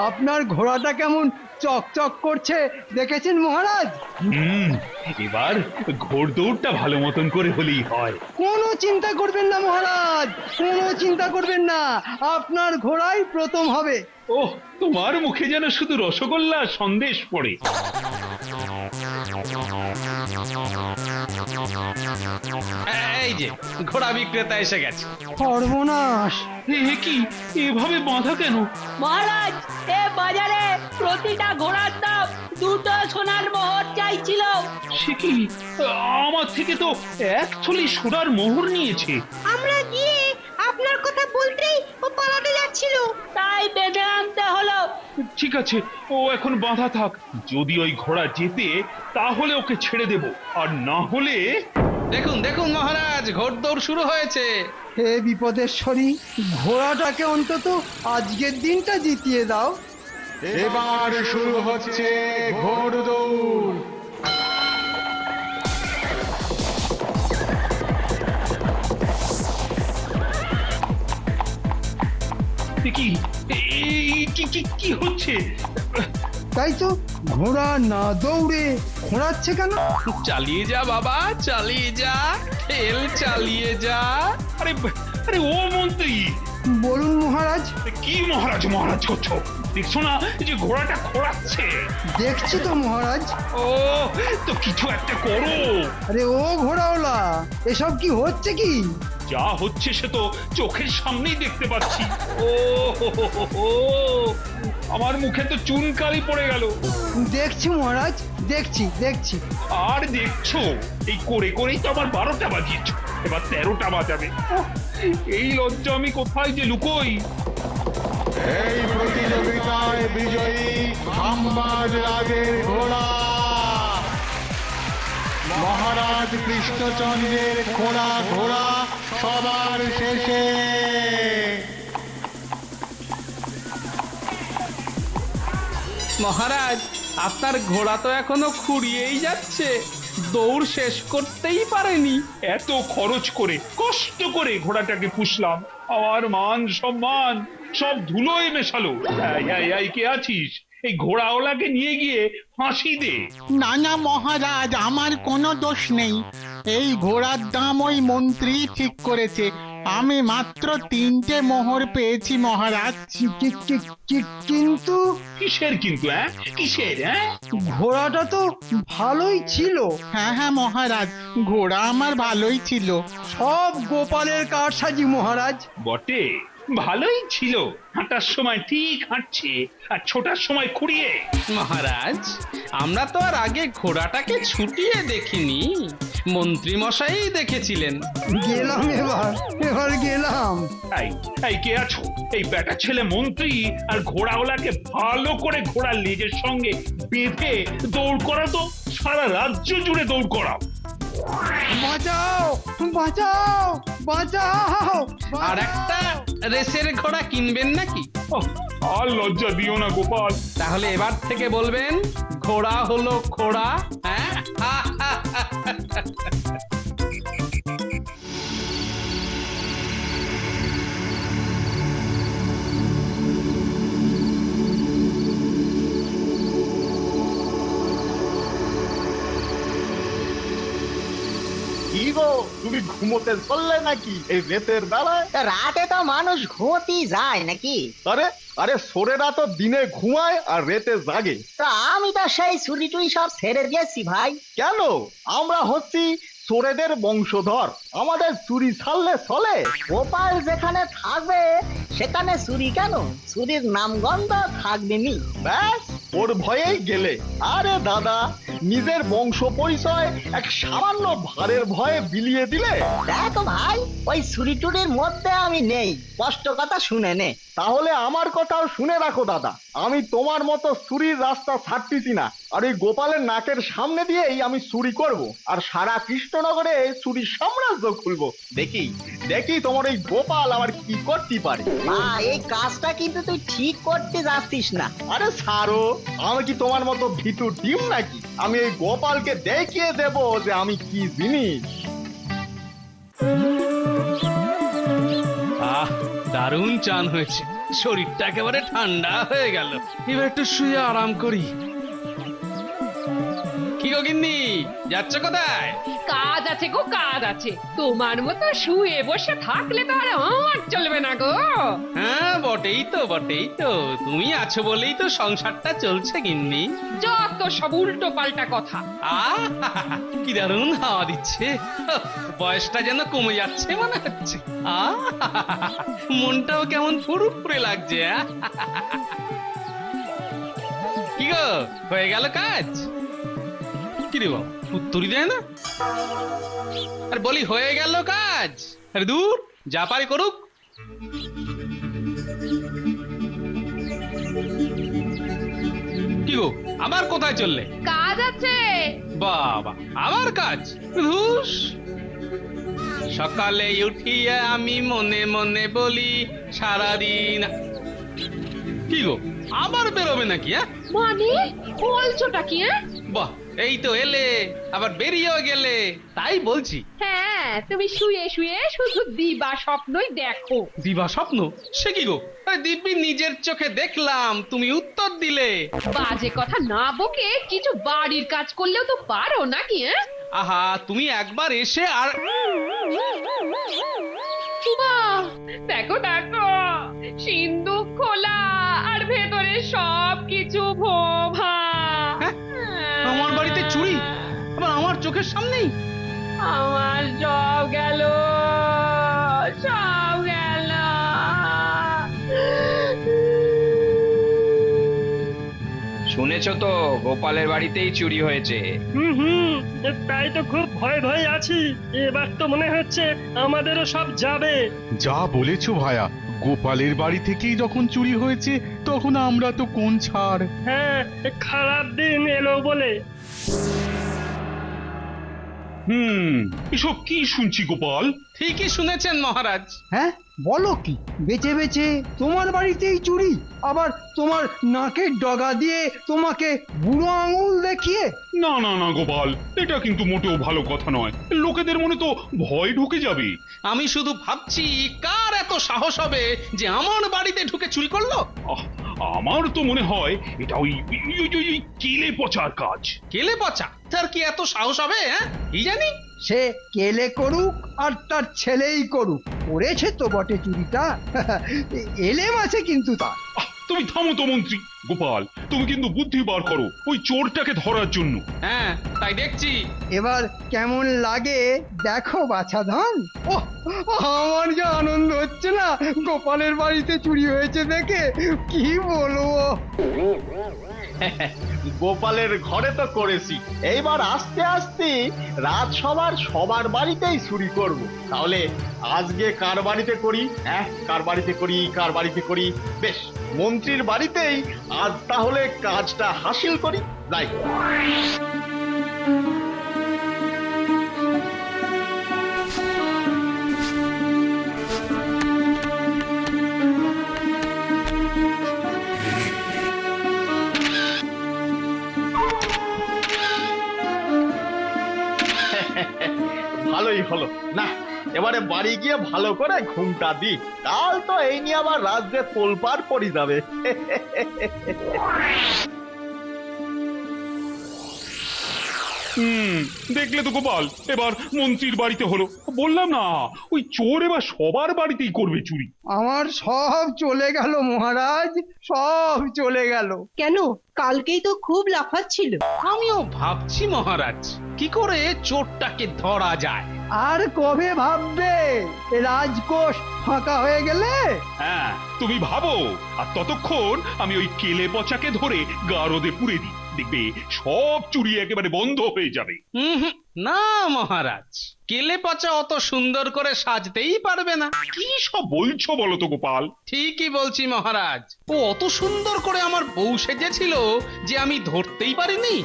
S3: আপনার ঘোড়াটা কেমন চকচক করছে দেখেছেন মহারাজ?
S4: এবার ঘোড়দৌড়টা ভালো মতন করে হলেই হয়।
S3: কোনো চিন্তা করবেন না মহারাজ, কোনো চিন্তা করবেন না, আপনার ঘোড়াই প্রথম হবে।
S4: ওহ, তোমার মুখে যেন শুধু রসগোল্লা সন্দেশ পড়ে।
S8: এই যে ঘোড়া বিক্রেতা এসে গেছে।
S3: সর্বনাশ!
S4: এ কি, এভাবে বাঁধা কেন?
S2: মহারাজ, এ বাজারে প্রতিটা ঘোড়ার দাম 2 সোনার মোহর চাইছিল।
S4: সে কি, আমার থেকে তো 1 থলি সোনার মোহর নিয়েছে।
S5: আমরা গিয়ে আপনার কথা বলতেই ও পালাতে যাচ্ছিল।
S2: তাই বেঁধে আনতে হলো।
S4: ঠিক আছে, ও এখন বাঁধা থাক। যদি ওই ঘোড়া জেতে তাহলে ওকে ছেড়ে দেব, আর না হলে।
S8: দেখুন মহারাজ, ঘোড়দৌড় শুরু হয়েছে।
S3: হে বিপদেশ্বরী, ঘোড়াটাকে অন্তত আজকের দিনটা জিতিয়ে দাও।
S1: এবার শুরু হচ্ছে ঘোড়দৌড়।
S4: কি কি হচ্ছে?
S3: তাই তো, ঘোড়া না দৌড়ে ঘোরাচ্ছে কেন?
S8: চালিয়ে যা বাবা, চালিয়ে যা, খেল চালিয়ে যা।
S4: আরে আরে, ও মন্ত্রী!
S3: বলুন মহারাজ।
S4: কি মহারাজ করছো? দেখছো না যে ঘোড়াটা খোঁড়াচ্ছে?
S3: দেখছি তো মহারাজ।
S4: ও, তো কিছু একটা করো।
S3: আরে ও ঘোড়াওয়ালা, এসব কি হচ্ছে কি?
S4: যা হচ্ছে সে তো চোখের সামনেই দেখতে পাচ্ছি। ও হো, আমার মুখে তো চুনকালি পড়ে গেল।
S3: দেখছি মহারাজ, দেখছি।
S4: আর দেখছো? এই করে করেই তো আমার 12টা বাজিয়েছ, এবার 13টা বাজাবে। এই লজ্জা আমি কোথায় যে লুকোই?
S1: এই প্রতিযোগিতায় বিজয়ী খাম্বাজ রাজের ঘোড়া মহারাজ কৃষ্ণচন্দ্রের খোড়া ঘোড়া সবার শেষে।
S8: মহারাজ, আপনার ঘোড়া তো এখনো খুঁড়িয়েই যাচ্ছে, দৌড় শেষ করতেই পারেনি।
S4: এত খরচ করে কষ্ট করে ঘোড়াটাকে পুষলাম, আমার মান সম্মান সব ধুলোয় মেশালো। এই কে আছিস? এই ঘোড়াওয়ালাকে নিয়ে গিয়ে ফাঁসি দে।
S12: না মহারাজ, আমার কোনো দোষ নেই। এই ঘোড়ার দাম ওই মন্ত্রী ঠিক করেছে। আমি মাত্র 3টে মোহর পেয়েছি মহারাজ।
S3: কিন্তু
S4: কিসের কিন্তু? কিসের?
S3: ঘোড়াটা তো ভালোই ছিল।
S12: হ্যাঁ মহারাজ, ঘোড়া আমার ভালোই ছিল।
S3: সব গোপালের কারসাজি মহারাজ।
S4: বটে, ভালোই ছিল। হাঁটার সময় ঠিক হাঁটছে, আর ছোটার সময় খুঁড়িয়ে।
S8: মহারাজ, আমরা তো আর আগে ঘোড়াটাকে ছুটিয়ে দেখিনি, মন্ত্রী মশাই দেখেছিলেন।
S3: গেলাম এবার গেলাম।
S4: এই কে আছো? এই বেটা ছেলে মন্ত্রী আর ঘোড়াওয়ালাকে ভালো করে ঘোড়ার লেজের সঙ্গে বেঁধে দৌড় করাতো, সারা রাজ্য জুড়ে দৌড় করাও।
S3: বাঁচাও!
S8: আর একটা রেসের ঘোড়া কিনবেন নাকি?
S4: আর লজ্জা দিও না গোপাল।
S8: তাহলে এবার থেকে বলবেন ঘোড়া হলো খোড়া।
S11: কি
S10: গো, তুমি ঘুমোতে চললে নাকি এই রেতের বেলায়?
S5: রাতে তো মানুষ ঘুমোতেই যায় নাকি?
S10: আরে আরে সোরেরা তো দিনে ঘুমায় আর রাতে জাগে।
S5: তা আমি তো সেই চুরি টুরি সব ছেড়ে দিয়েছি ভাই।
S10: কেন? আমরা হচ্ছি চোরেদের বংশধর, আমাদের চুরি ছাড়লে চলে?
S5: গোপাল যেখানে থাকবে সেখানে চুরি কেন? চুরির নামগন্ধ থাকবে নি।
S10: ব্যাস ওর ভয়েই গেলে। আরে দাদা, নিজের বংশ পরিচয় এক সামান্য ভারের ভয়ে বিলিয়ে দিলে।
S5: দেখো ভাই, ওই চুরি টুরির মধ্যে আমি নেই, স্পষ্ট কথা শুনে নে।
S10: তাহলে আমার কথাও শুনে রাখো দাদা, আমি তোমার মতো চুরির রাস্তা ছাড়তেছি না। আর ওই গোপালের নাকের সামনে দিয়েই আমি চুরি করব, আর সারা কৃষ্ণনগরে চুরির সাম্রাজ্য খুলবো। দেখি দেখি তোমার এই গোপাল আবার কি করতে পারে।
S5: এই কাজটা কিন্তু তুই ঠিক করতে যাচ্ছিস না।
S10: আরে ছাড়ো, আমি কি তোমার মতো ভীতু ডিম নাকি? আমি এই গোপালকে দেখিয়ে দেব যে আমি কি জিনিস।
S8: আহ, দারুণ চান হয়েছে, শরীরটা একেবারে ঠান্ডা হয়ে গেল। এবার একটু শুয়ে আরাম করি। কি গো গিন্নি, যাচ্ছ কোথায়?
S7: কাজ আছে গো, কাজ আছে। তোমার মতো শুয়ে বসে থাকলে তো আর আমার চলবে না গো।
S8: হ্যাঁ, বটেই তো বটেই তো, তুমি আছো বলেই তো সংসারটা চলছে গিন্নি।
S7: যত সব উল্টো পাল্টা কথা।
S8: আহ, কি দারুণ হাওয়া দিচ্ছে, বয়সটা যেন কমে যাচ্ছে মনে হচ্ছে। আহ, মনটাও কেমন ফুরফুরে লাগছে। কি গো, হয়ে গেল কাজ? কি রে বাবা, উত্তরই দেয় না। আর বলি হয়ে গেল কাজ? আরে দূর, যা পারে করুক। কি গো, আবার কোথায় চললে?
S7: কাজ আছে।
S8: বাবা, আবার কাজ? ধুস, সকালে উঠিয়ে আমি মনে মনে বলি সারাদিন। কি গো, আবার বেরোবে নাকি?
S7: মানে বলছোটা কি?
S8: বাহ, এই তো এলে, আবার বেরিয়েও গেলে, তাই বলছি।
S7: হ্যাঁ, তুমি শুয়ে শুয়ে শুধু দিবা স্বপ্নই দেখো।
S8: দিবা স্বপ্ন? সে কি গো, দিব্যি নিজের চোখে দেখলাম, তুমি উত্তর দিলে।
S7: বাজে কথা না বকে কিছু বাড়ির কাজ করলেও তো পারো নাকি?
S8: আহা, তুমি একবার এসে আর
S7: বাহ, দেখো দেখো, সিন্দুক খোলা আর ভেতরে সব কিছু ভোভা।
S8: আমার বাড়িতে চুরি, আবার আমার চোখের সামনেই।
S7: আমার সব গেল, সব গেল।
S13: শুনেছ তো গোপালের বাড়িতেই চুরি হয়েছে?
S14: তাই তো খুব ভয় ভয় আছি। এবার তো মনে হচ্ছে আমাদেরও সব যাবে।
S4: যা বলেছো ভায়া, গোপালের বাড়ি থেকেই যখন চুরি হয়েছে তখন আমরা তো কোন ছাড়।
S14: হ্যাঁ, খারাপ দিন এলো বলে।
S4: এসব কি শুনছি গোপাল?
S8: ঠিকই শুনেছেন মহারাজ।
S3: হ্যাঁ, বলো কি? বেঁচে বেঁচে তোমার বাড়িতেই চুরি, আবার তোমার নাকের ডগা দিয়ে তোমাকে বুড়ো আঙুল দেখিয়ে?
S4: না না না গোপাল, এটা কিন্তু মোটেও ভালো কথা নয়, লোকেদের মনে তো ভয় ঢুকে যাবে।
S8: আমি শুধু ভাবছি কার এত সাহস হবে যে আমার বাড়িতে ঢুকে চুরি করলো।
S4: আমার তো মনে হয় এটা ওই কেলে পচার কাজ।
S8: কেলে পচা? তার কি এত সাহস হবে? কি জানি।
S3: সে কেলে করুক আর তার ছেলেই করুক, করেছে তো বটে চুরিটা। এলেম আছে কিন্তু তার।
S4: তুমি থামো তো মন্ত্রী। গোপাল, তুমি কিন্তু বুদ্ধি বার করো ওই চোরটাকে ধরার জন্য।
S8: হ্যাঁ, তাই দেখছি।
S3: এবার কেমন লাগে দেখো বাছাধন। ওহ, আমার যে আনন্দ হচ্ছে না গোপালের বাড়িতে চুরি হয়েছে দেখে, কি বলবো।
S10: গোপালের ঘরে তো করেছি, এইবার আস্তে আস্তে রাজসভার সবার বাড়িতেই চুরি করব। তাহলে আজকে কার বাড়িতে করি? কার বাড়িতে করি, কার বাড়িতে করি? বেশ, মন্ত্রীর বাড়িতেই আজ তাহলে কাজটা হাসিল করি। যাই। ভালোই হলো না, এবারে বাড়ি গিয়ে ভালো করে ঘুমটা দি, কাল তো এই নিয়ে আবার রাজ্যে তোলপাড় পড়ে যাবে।
S4: দেখলে তো গোপাল, এবার মন্ত্রীর বাড়িতে হলো। বললাম না, ওই চোর এবার সবার বাড়িতেই করবে চুরি।
S3: আমার সব চলে গেল মহারাজ, সব চলে গেল।
S5: কেন কালকেই তো খুব লাফাচ্ছিল।
S8: আমিও ভাবছি মহারাজ, কি করে চোরটাকে ধরা যায়।
S3: আর কবে ভাববে? রাজকোষ ফাঁকা হয়ে গেলে?
S4: হ্যাঁ, তুমি ভাবো, আর ততক্ষণ আমি ওই কেলে পচাকে ধরে গারদে পুরে দিই। দেখবে সব চুরি একেবারে বন্ধ হয়ে যাবে।
S8: না মহারাজ, কেলে পচা অত সুন্দর করে সাজতেই পারবে না।
S4: কি সব বলছো বলো তো গোপাল?
S8: ঠিকই বলছি মহারাজ, ও অত সুন্দর করে আমার বউ সেজেছিল যে আমি ধরতেই পারিনি।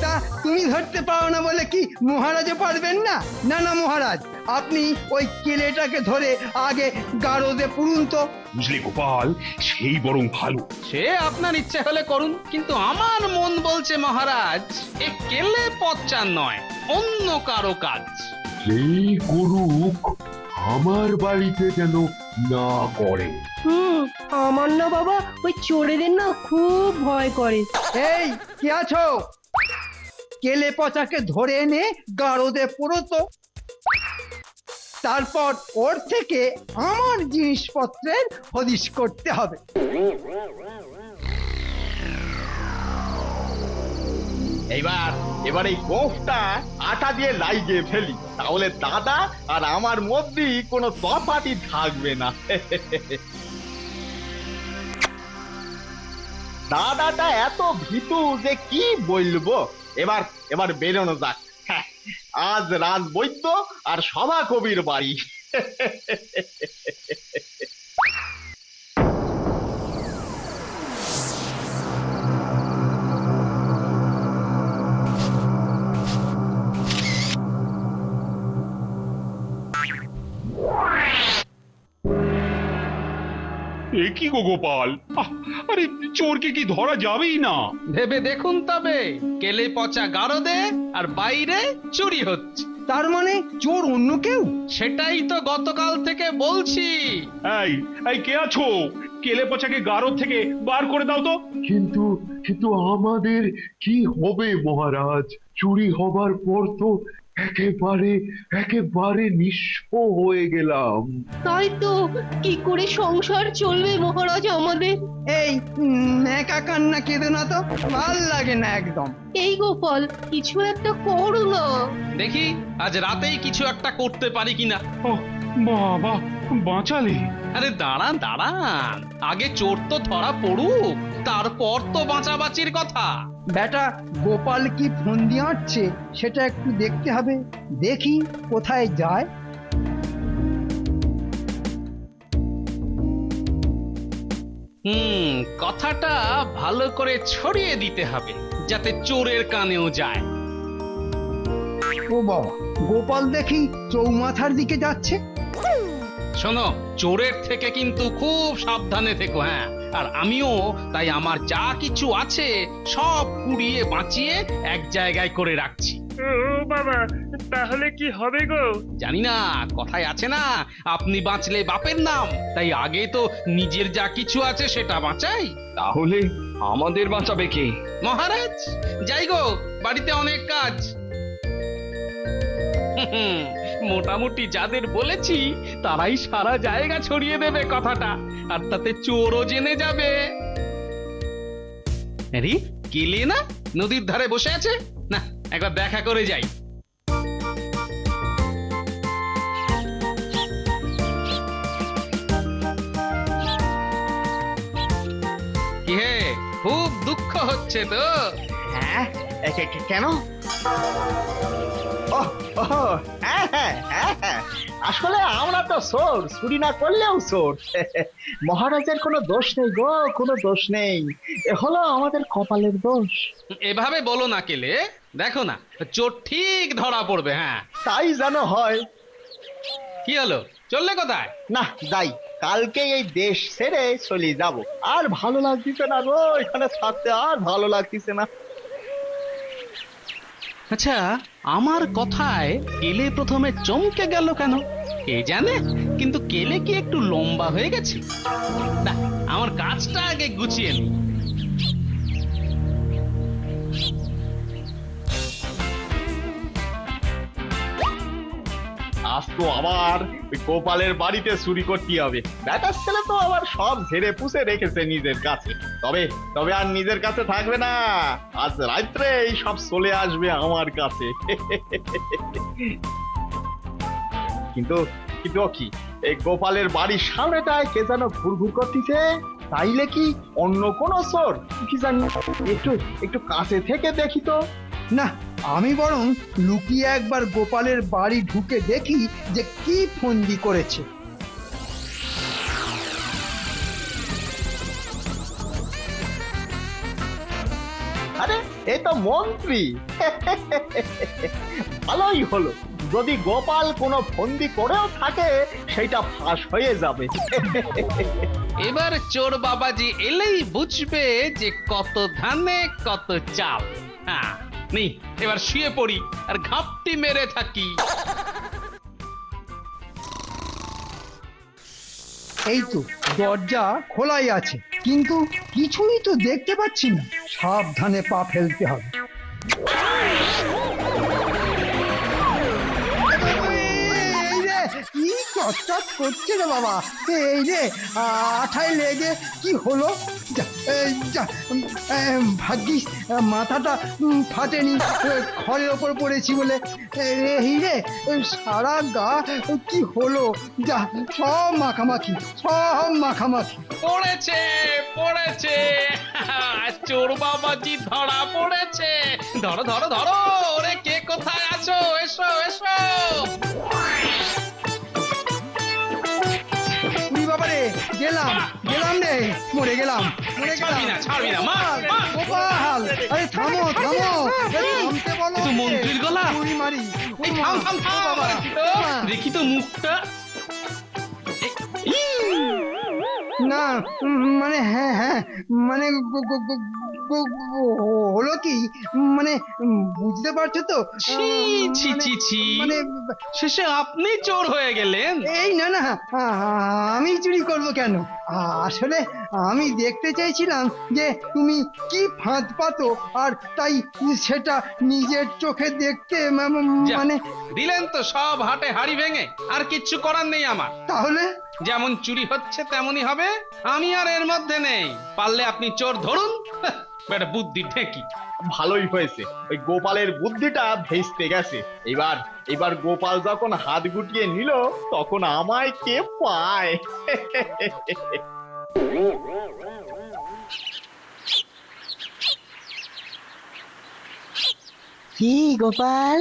S3: তা তুমি ধরতে পারো না বলে কি মহারাজও পারবেন না? না না মহারাজ, আপনি ওই কেলেটাকে ধরে আগে গারদে পুরুন তো।
S4: বুঝলে গোপাল, সেই বরং ভালো।
S8: সে আপনার ইচ্ছে হলে করুন, কিন্তু আমার মন বলছে মহারাজ, এ কেলে পচা নয়, অন্য কারো কাজ।
S11: সেই করুক, আমার বাড়িতে যেন না করে।
S5: আমার না বাবা ওই চোরেদের না খুব ভয় করে।
S3: এই কে আছো? কেলে পচাকে ধরে এনে গারদে পুরো তো। তারপর ওর থেকে আমার জিনিসপত্রের হদিশ করতে হবে।
S10: এবার এই গোফটা আটা দিয়ে লাগিয়ে ফেলি, তাহলে দাদা আর আমার মধ্যে কোনো তফাৎই থাকবে না। দাদাটা এত ভীতু যে কি বলবো। এবার বেরোনো যাক। আজ রাজ বৈদ্য আর সভা কবির বাড়ি।
S4: এ কি গো গোপাল, আরে চোরকে কি ধরা যাবেই না?
S8: ভেবে দেখুন তবে, কেলে পচা গারদে আর বাইরে চুরি হচ্ছে।
S3: তার মানে চোর অন্য কেউ?
S8: সেটাই তো গতকাল থেকে বলছি।
S4: এই কে আছো? কেলে পচাকে গারদ থেকে বার করে দাও তো।
S11: কিন্তু আমাদের কি হবে মহারাজ? চুরি হবার পর তো একেবারে নিঃস্ব হয়ে গেলাম।
S5: তাই তো, কি করে সংসার চলবে মহারাজ আমাদের?
S3: এই একা কান্না কেঁদো না তো, ভাল লাগে না একদম।
S5: এই গোপাল, কিছু একটা করো না।
S8: দেখি আজ রাতেই কিছু একটা করতে পারি কিনা।
S4: বাবা, বাঁচালে।
S8: আরে দাঁড়ান দাঁড়ান, আগে চোর তো ধরা পড়ুক, তারপর তো বাঁচাবাচির কথা।
S3: বেটা গোপাল কি ফোন দিয়ে আসছে সেটা একটু দেখতে হবে। দেখি কোথায় যায়।
S8: কথাটা ভালো করে ছড়িয়ে দিতে হবে, যাতে চোরের কানেও যায়।
S3: ও বাবা, গোপাল দেখি চৌমাথার দিকে যাচ্ছে।
S8: শোনো, চোরের থেকে কিন্তু খুব সাবধানে থেকো। হ্যাঁ, আর আমিও তাই আমার যা কিছু আছে সব কুড়িয়ে বাঁচিয়ে এক জায়গায় করে রাখছি।
S14: ও বাবা, তাহলে কি হবে গো?
S8: জানি না, কথায় আছে না, আপনি বাঁচলে বাপের নাম। তাই আগে তো নিজের যা কিছু আছে সেটা বাঁচাই।
S13: তাহলে আমাদের বাঁচাবে কে?
S8: মহারাজ, যাই গো, বাড়িতে অনেক কাজ। মোটামুটি যাদের বলেছি তারাই সারা জায়গা ছড়িয়ে দেবে কথাটা, আর তাতে চোরও জেনে যাবে। আরে কেলে না নদীর ধারে বসে আছে, না একবার দেখা করে যাই। কি হে, খুব দুঃখ হচ্ছে তো?
S10: হ্যাঁ, কেন? আসলে আমরা তো চোর, চুরি না করলেও চোর। মহারাজের কোনো দোষ নেই গো, কোনো দোষ নেই। এ হলো আমাদের কপালের দোষ।
S8: এভাবে বলো না কেলে, দেখো না চোর ঠিক ধরা পড়বে। হ্যাঁ,
S10: তাই যেন হয়।
S8: কি হলো, চললে কোথায়?
S10: না যাই, কালকে এই দেশ ছেড়ে চলে যাব। আর ভালো লাগতেছে না গো, এখানে থাকতে আর ভালো লাগতেছে না।
S8: আচ্ছা, আমার কথায় কেলে প্রথমে চমকে গেল কেন কে জানে, কিন্তু কেলে কি একটু লম্বা হয়ে গেছে? না, আমার কাজটা আগে গুছিয়ে নি।
S10: আজ তো আবার ওই গোপালের বাড়িতে চুরি করতে হবে। ব্যাটার ছেলে তো আবার সব ঝেড়ে পুষে রেখেছে নিজের কাছে। তবে তবে আর নিজের কাছে থাকবে না, আজ রাত্রে এই সব চলে আসবে আমার কাছে। কিন্তু কিন্তু ও কি এই গোপালের বাড়ির সামনেটায় কে যেন ঘুরঘুর করতেছে? তাইলে কি অন্য কোন চোর? কি জানি, একটু একটু কাছে থেকে দেখি তো।
S3: না, আমি বরং লুকিয়ে একবার গোপালের বাড়ি ঢুকে দেখি যে কি ফন্দি করেছে।
S10: আরে এই তো মন্ত্রী। ভালোই হলো, যদি গোপাল কোনো ফন্দি করেও থাকে সেটা ফাঁস হয়ে যাবে।
S8: এবার চোর বাবাজি এলেই বুঝবে যে কত ধানে কত চাল। হ্যাঁ নেই, এবার শুয়ে পড়ি আর ঘাপটি মেরে থাকি।
S3: এই তো দরজা খোলাই আছে, কিন্তু কিছুই তো দেখতে পাচ্ছি না। সাবধানে পা ফেলতে হবে। এই রে, কি চটচট করছে রে বাবা! এই রে, আঠায় লেগে কি হলো? ভাগ্যিস মাথাটা ফাটেনি, খড়ের ওপর পড়েছি বলে। এই রে, সারা গা কি হলো! যা, সব মাখামাখি, সব মাখামাখি।
S8: পড়েছে পড়েছে, চোর বাবাজি ধরা পড়েছে। ধরো ধরো ধরো, ওরে কে কোথায় আছো? এসো এসো।
S3: বাবারে, গেলাম গেলাম রে, মরে গেলাম, মরে গেলাম।
S8: ছাড়বি না, মার, মার।
S3: গোপাল, আরে থামো থামো, থামতে বলো।
S8: কিন্তু মন্ত্রীর গলা।
S3: গুলি মারি।
S8: এই থাম থাম থাম,
S3: বাবা,
S8: দেখি তো মুখটা।
S3: না মানে হ্যাঁ হ্যাঁ, মানে হলো কি, মানে বুঝতে পারছো তো?
S8: ছি ছি ছি ছি,
S3: মানে
S8: শেষে আপনি চোর হয়ে গেলেন।
S3: এই না না, আমি চুরি করব কেন? আসলে আমি দেখতে চাইছিলাম যে তুমি কি ফাঁদ পাতো, আর তাই সেটা নিজের চোখে দেখতে মানে।
S8: দিলেন তো সব হাটে হাড়ি ভেঙে, আর কিচ্ছু করার নেই আমার।
S3: তাহলে
S8: যেমন চুরি হচ্ছে তেমনই হবে, আমি আর এর মধ্যে নেই। পারলে আপনি চোর ধরুন, বেটা বুদ্ধি ঠেকি।
S10: ভালোই হয়েছে, ওই গোপালের বুদ্ধিটা ভেস্তে গেছে। এবার এবার গোপাল যখন হাত গুটিয়ে নিল, তখন আমায় কে পায়?
S5: কি গোপাল,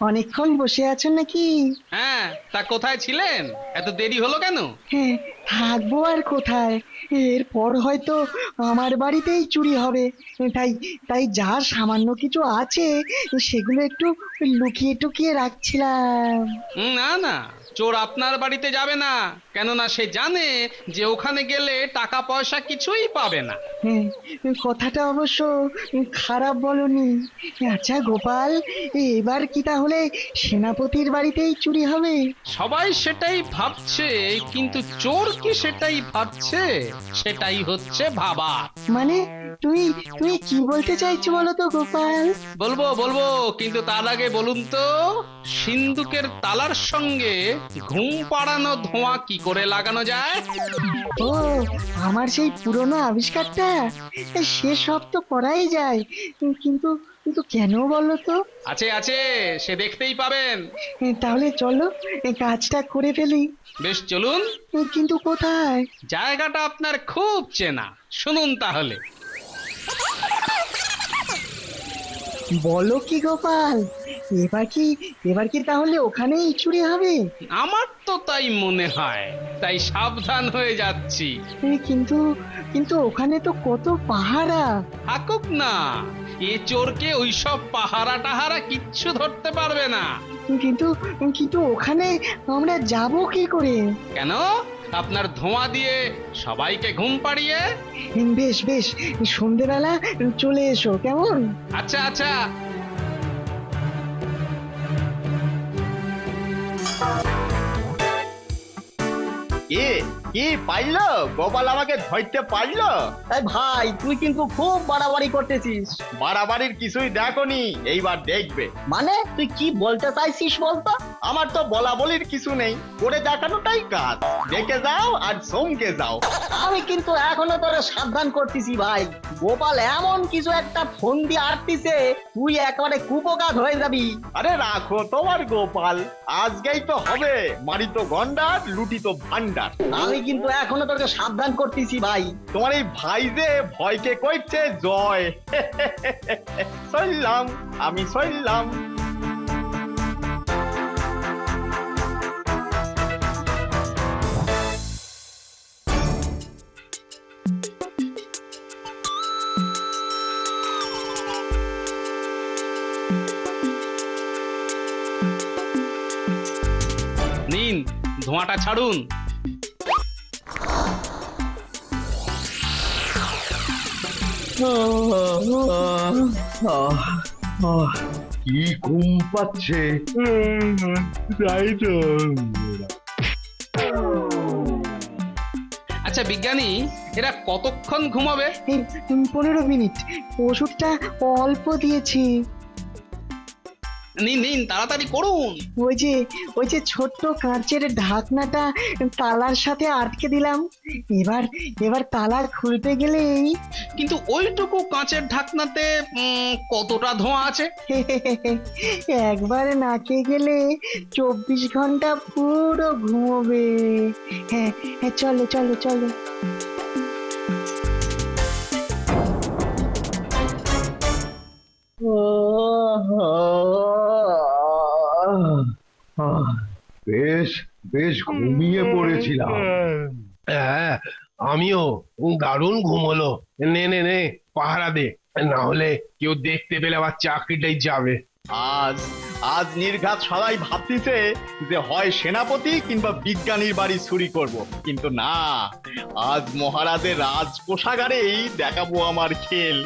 S5: অনেকক্ষণ বসে আছো নাকি?
S8: হ্যাঁ, তা কোথায় ছিলেন? এত দেরি হলো কেন?
S5: হ্যাঁ, থাকবো আর কোথায়? এরপর হয়তো আমার বাড়িতেই চুরি হবে, তাই তাই যা সামান্য কিছু আছে সেগুলো একটু লুকিয়ে টুকিয়ে রাখছিলাম।
S8: না না, চোর আপনার বাড়িতে যাবে না, কেননা সে জানে যে ওখানে গেলে টাকা পয়সা কিছুই পাবে না।
S5: হ্যাঁ, কথাটা অবশ্য খারাপ বলনি। আচ্ছা গোপাল, এবার কি তাহলে সেনাপতির বাড়িতেই চুরি হবে?
S8: সবাই সেটাই ভাবছে, কিন্তু চোর কি সেটাই ভাবছে? সেটাই হচ্ছে ভাবা।
S5: মানে তুমি তুমি কি বলতে চাইছো বলো তো গোপাল?
S8: বলবো বলবো, কিন্তু তার আগে বলুন তো, সিন্দুকের তালার সঙ্গে ঘুম পাড়ানো ধোঁয়া কি করে লাগানো যায়?
S5: ও, আমার সেই পুরনো আবিষ্কারটা, সে সব তো করাই যায়, কিন্তু কিন্তু কেন বলো তো?
S8: আছে আছে, সে দেখতেই পাবেন।
S5: তাহলে চলো কাজটা করে ফেলি।
S8: বেশ চলুন।
S5: কিন্তু কোথায়?
S8: জায়গাটা আপনার খুব চেনা, শুনুন তাহলে।
S5: বলো কি গোপাল, এবার কি তাহলে ওখানেই চুরি হবে?
S8: আমার তো তাই মনে হয়, তাই সাবধান হয়ে যাচ্ছি।
S5: কিন্তু কিন্তু ওখানে তো কত পাহারা।
S8: থাকুক না, এ চোরকে ওইসব পাহারা টাহারা কিচ্ছু ধরতে পারবে না।
S5: কিন্তু কিন্তু ওখানে আমরা যাব কি করে?
S8: কেন? আপনার ধোঁয়া দিয়ে সবাইকে ঘুম পাড়িয়ে।
S5: বেশ বেশ, সন্ধ্যেবেলা চলে এসো, কেমন?
S8: আচ্ছা আচ্ছা।
S10: কি পাইলো? গোপাল আমাকে ধরতে পারলো?
S15: ভাই, তুই কিন্তু খুব বাড়াবাড়ি করতেছিস।
S10: বাড়াবাড়ির কিছুই দেখোনি, এইবার দেখবে।
S15: মানে তুই কি বলতে চাইছিস বলতো?
S10: আমার তো বলা বলির কিছু নেই, করে দেখানোটাই কাজ। দেখে যাও আর চমকে যাও। আমি কিন্তু এখনো তোরে সাবধান করতেছি ভাই, গোপাল এমন কিছু একটা ফোন দিয়ে আটতিছে, তুই একেবারে কুপকাত হয়ে যাবি। আরে রাখো তোমার গোপাল, আজকেই তো হবে মারিত গন্ডার লুটিত ভান্ডার। আমি কিন্তু এখনো তোকে সাবধান করতেছি ভাই, তোমার এই ভাই যে ভয়কে কইছে জয়। চললাম, আমি চললাম।
S8: নিন ধোঁয়াটা ছাড়ুন।
S11: কি ঘুম পাচ্ছে? তাই তো।
S8: আচ্ছা বিজ্ঞানী, এরা কতক্ষণ ঘুমাবে?
S5: 15 মিনিট, ওষুধটা অল্প দিয়েছি।
S8: নিন নিন তাড়াতাড়ি করুন।
S5: ওই যে ছোট্ট কাঁচের ঢাকনাটা তালার সাথে আটকে দিলাম, এবার তালা খুলতে গেলেই।
S8: কিন্তু ওইটুকু কাঁচের ঢাকনাতে কতটা ধোঁয়া আছে?
S5: একবার নাকে গেলে 24 ঘন্টা পুরো ঘুমোবে। হ্যাঁ হ্যাঁ, চলো চলো চলো।
S11: বেশ বেশ ঘুমিয়ে পড়েছিলাম।
S6: হ্যাঁ, আমিও। দারুণ ঘুম হলো। নে নে নে, পাহারা দে, না হলে কেউ দেখতে পেলে আবার চাকরিটাই যাবে।
S10: আজ নির্ঘাত সবাই ভাবতেছে যে হয় সেনাপতি কিংবা বিজ্ঞানীর বাড়ি চুরি করব, কিন্তু না, আজ মহারাজের রাজকোষাগারেই দেখাবো আমার খেল।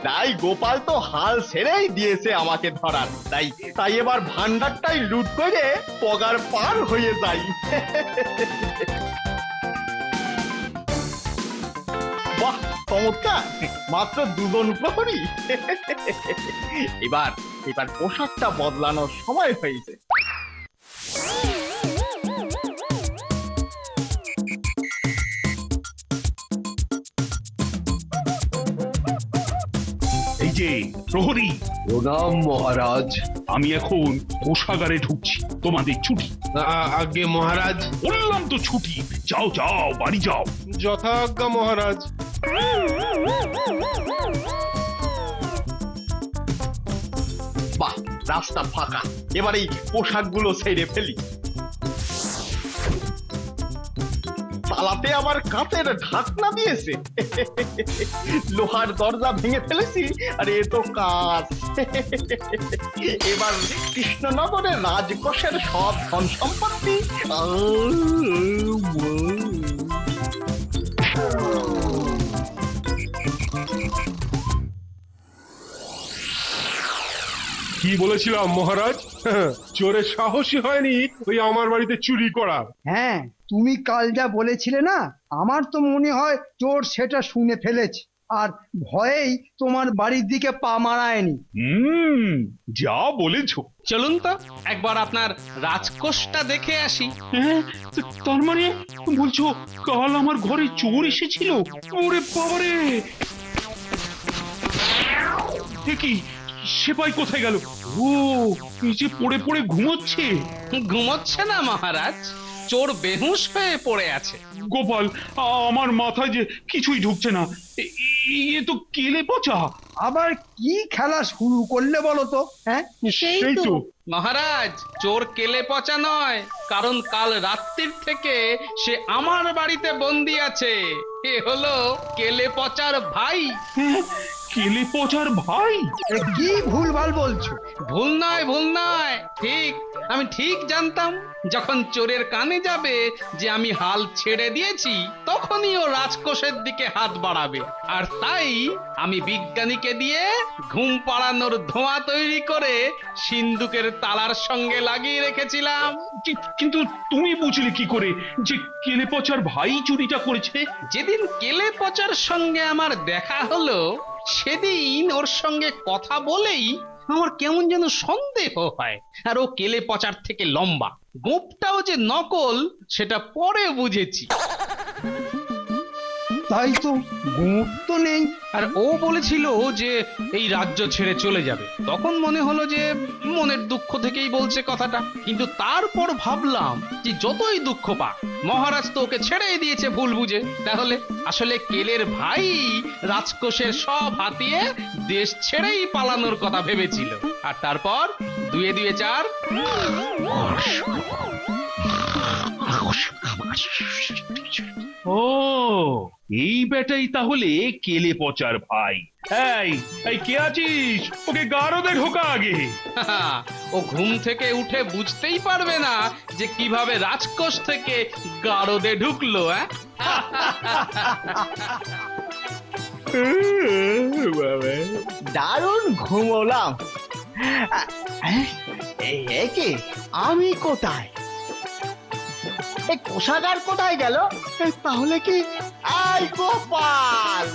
S10: তাই গোপাল তো হাল ছেড়েই দিয়েছে আমাকে ধরার, তাই এবার ভান্ডারটাই লুট করে পগার পার হয়ে যাই। বাহ, চমৎকার! মাত্র 2 জন প্রহরী। এবার পোশাকটা বদলানোর সময় হয়েছে।
S4: এই যে প্রহরী।
S11: প্রণাম মহারাজ।
S4: আমি এখন কোষাগারে ঢুকছি, তোমাদের ছুটি।
S6: আগে মহারাজ।
S4: বললাম তো ছুটি, যাও যাও বাড়ি যাও।
S6: যথাজ্ঞা মহারাজ।
S10: বাহ, রাস্তা ফাঁকা, এবার এই পোশাকগুলো ছেড়ে ফেলি। তালাতে আবার কাঁচের ঢাকনা দিয়েছে, লোহার দরজা ভেঙে ফেলেছি, আর এ তো কাজ। এবার কৃষ্ণনগরের রাজকোষের সব ধন সম্পত্তি
S6: কি বলেছিলাম মহারাজ? চোরের সাহসী হয়নি ওই আমার বাড়িতে চুরি করা।
S3: হ্যাঁ, তুমি কাল যা বলেছিলে না, আমার তো মনে হয় চোর সেটা শুনে ফেলেছে, আর ভয়েই তোমার বাড়ির দিকে পা মারায়নি।
S4: যা বলেছো।
S8: চলুন তো একবার আপনার রাজকোষটা দেখে আসি।
S4: তার মানে বলছো কাল আমার ঘরে চোর এসেছিল? ওরে বাবারে! কি সেপাই কোথায় গেল? ও নিচে পড়ে পড়ে ঘুমোচ্ছে।
S8: ঘুমোচ্ছে না মহারাজ, চোর বেহুশ হয়ে পড়ে আছে।
S4: গোপাল, আমার মাথায় যে কিছুই ঢুকছে না, এ তো কেলে পচা।
S3: আবার কি খেলা শুরু করলে বলো তো? হ্যাঁ,
S4: সেই তো
S8: মহারাজ, চোর কেলে পচা নয়, কারণ কাল রাত্রির থেকে সে আমার বাড়িতে বন্দি আছে। এ হলো কেলে পচার ভাই।
S4: কেলে পচার ভাই?
S3: কি ভুলভাল বলছো?
S8: ভুল নয়, ঠিক। আমি ঠিক জানতাম, যখন চোরের কানে যাবে যে আমি হাল ছেড়ে দিয়েছি, তখনই ও রাজকোষের দিকে হাত বাড়াবে। আর তাই আমি বিজ্ঞানীকে দিয়ে ঘুম পাড়ানোর ধোঁয়া তৈরি করে সিন্দুকের তালার সঙ্গে লাগিয়ে রেখেছিলাম।
S4: কিন্তু তুমি বুঝলে কি করে যে কেলে পচার ভাই চুরিটা করেছে?
S8: যেদিন কেলে পচার সঙ্গে আমার দেখা হলো, সেদিন ওর সঙ্গে কথা বলেই আমার কেমন যেন সন্দেহ হয়। আর ও কেলে পচার থেকে লম্বা, গোপটাও যে নকল সেটা পরে বুঝেছি।
S3: তাই তো, গোপ তো নেই।
S8: আর ও বলেছিল যে এই রাজ্য ছেড়ে চলে যাবে, তখন মনে হলো যে মনের দুঃখ থেকেই বলছে কথাটা। কিন্তু তারপর ভাবলাম যে যতই দুঃখ পাক, মহারাজ তো ওকে ছেড়েই দিয়েছে ভুল বুঝে। তাহলে আসলে কেলের ভাই রাজকোষের সব হাতিয়ে দেশ ছেড়েই পালানোর কথা ভেবেছিল। আর তারপর 2 এ 2 4।
S4: ও এই বেটাই তাহলে কেলে পচার ভাই। এই কে আছিস? ওকে গারদে ঢোকা আগে।
S8: ও ঘুম থেকে উঠে বুঝতেই পারবে না যে কিভাবে রাজকোষ থেকে গারদে ঢুকলো।
S10: দারুণ ঘুমোলাম। একে আমি কোথায়? এই কোষাগার কোথায় গেল? তাহলে কি? আই গোপাল,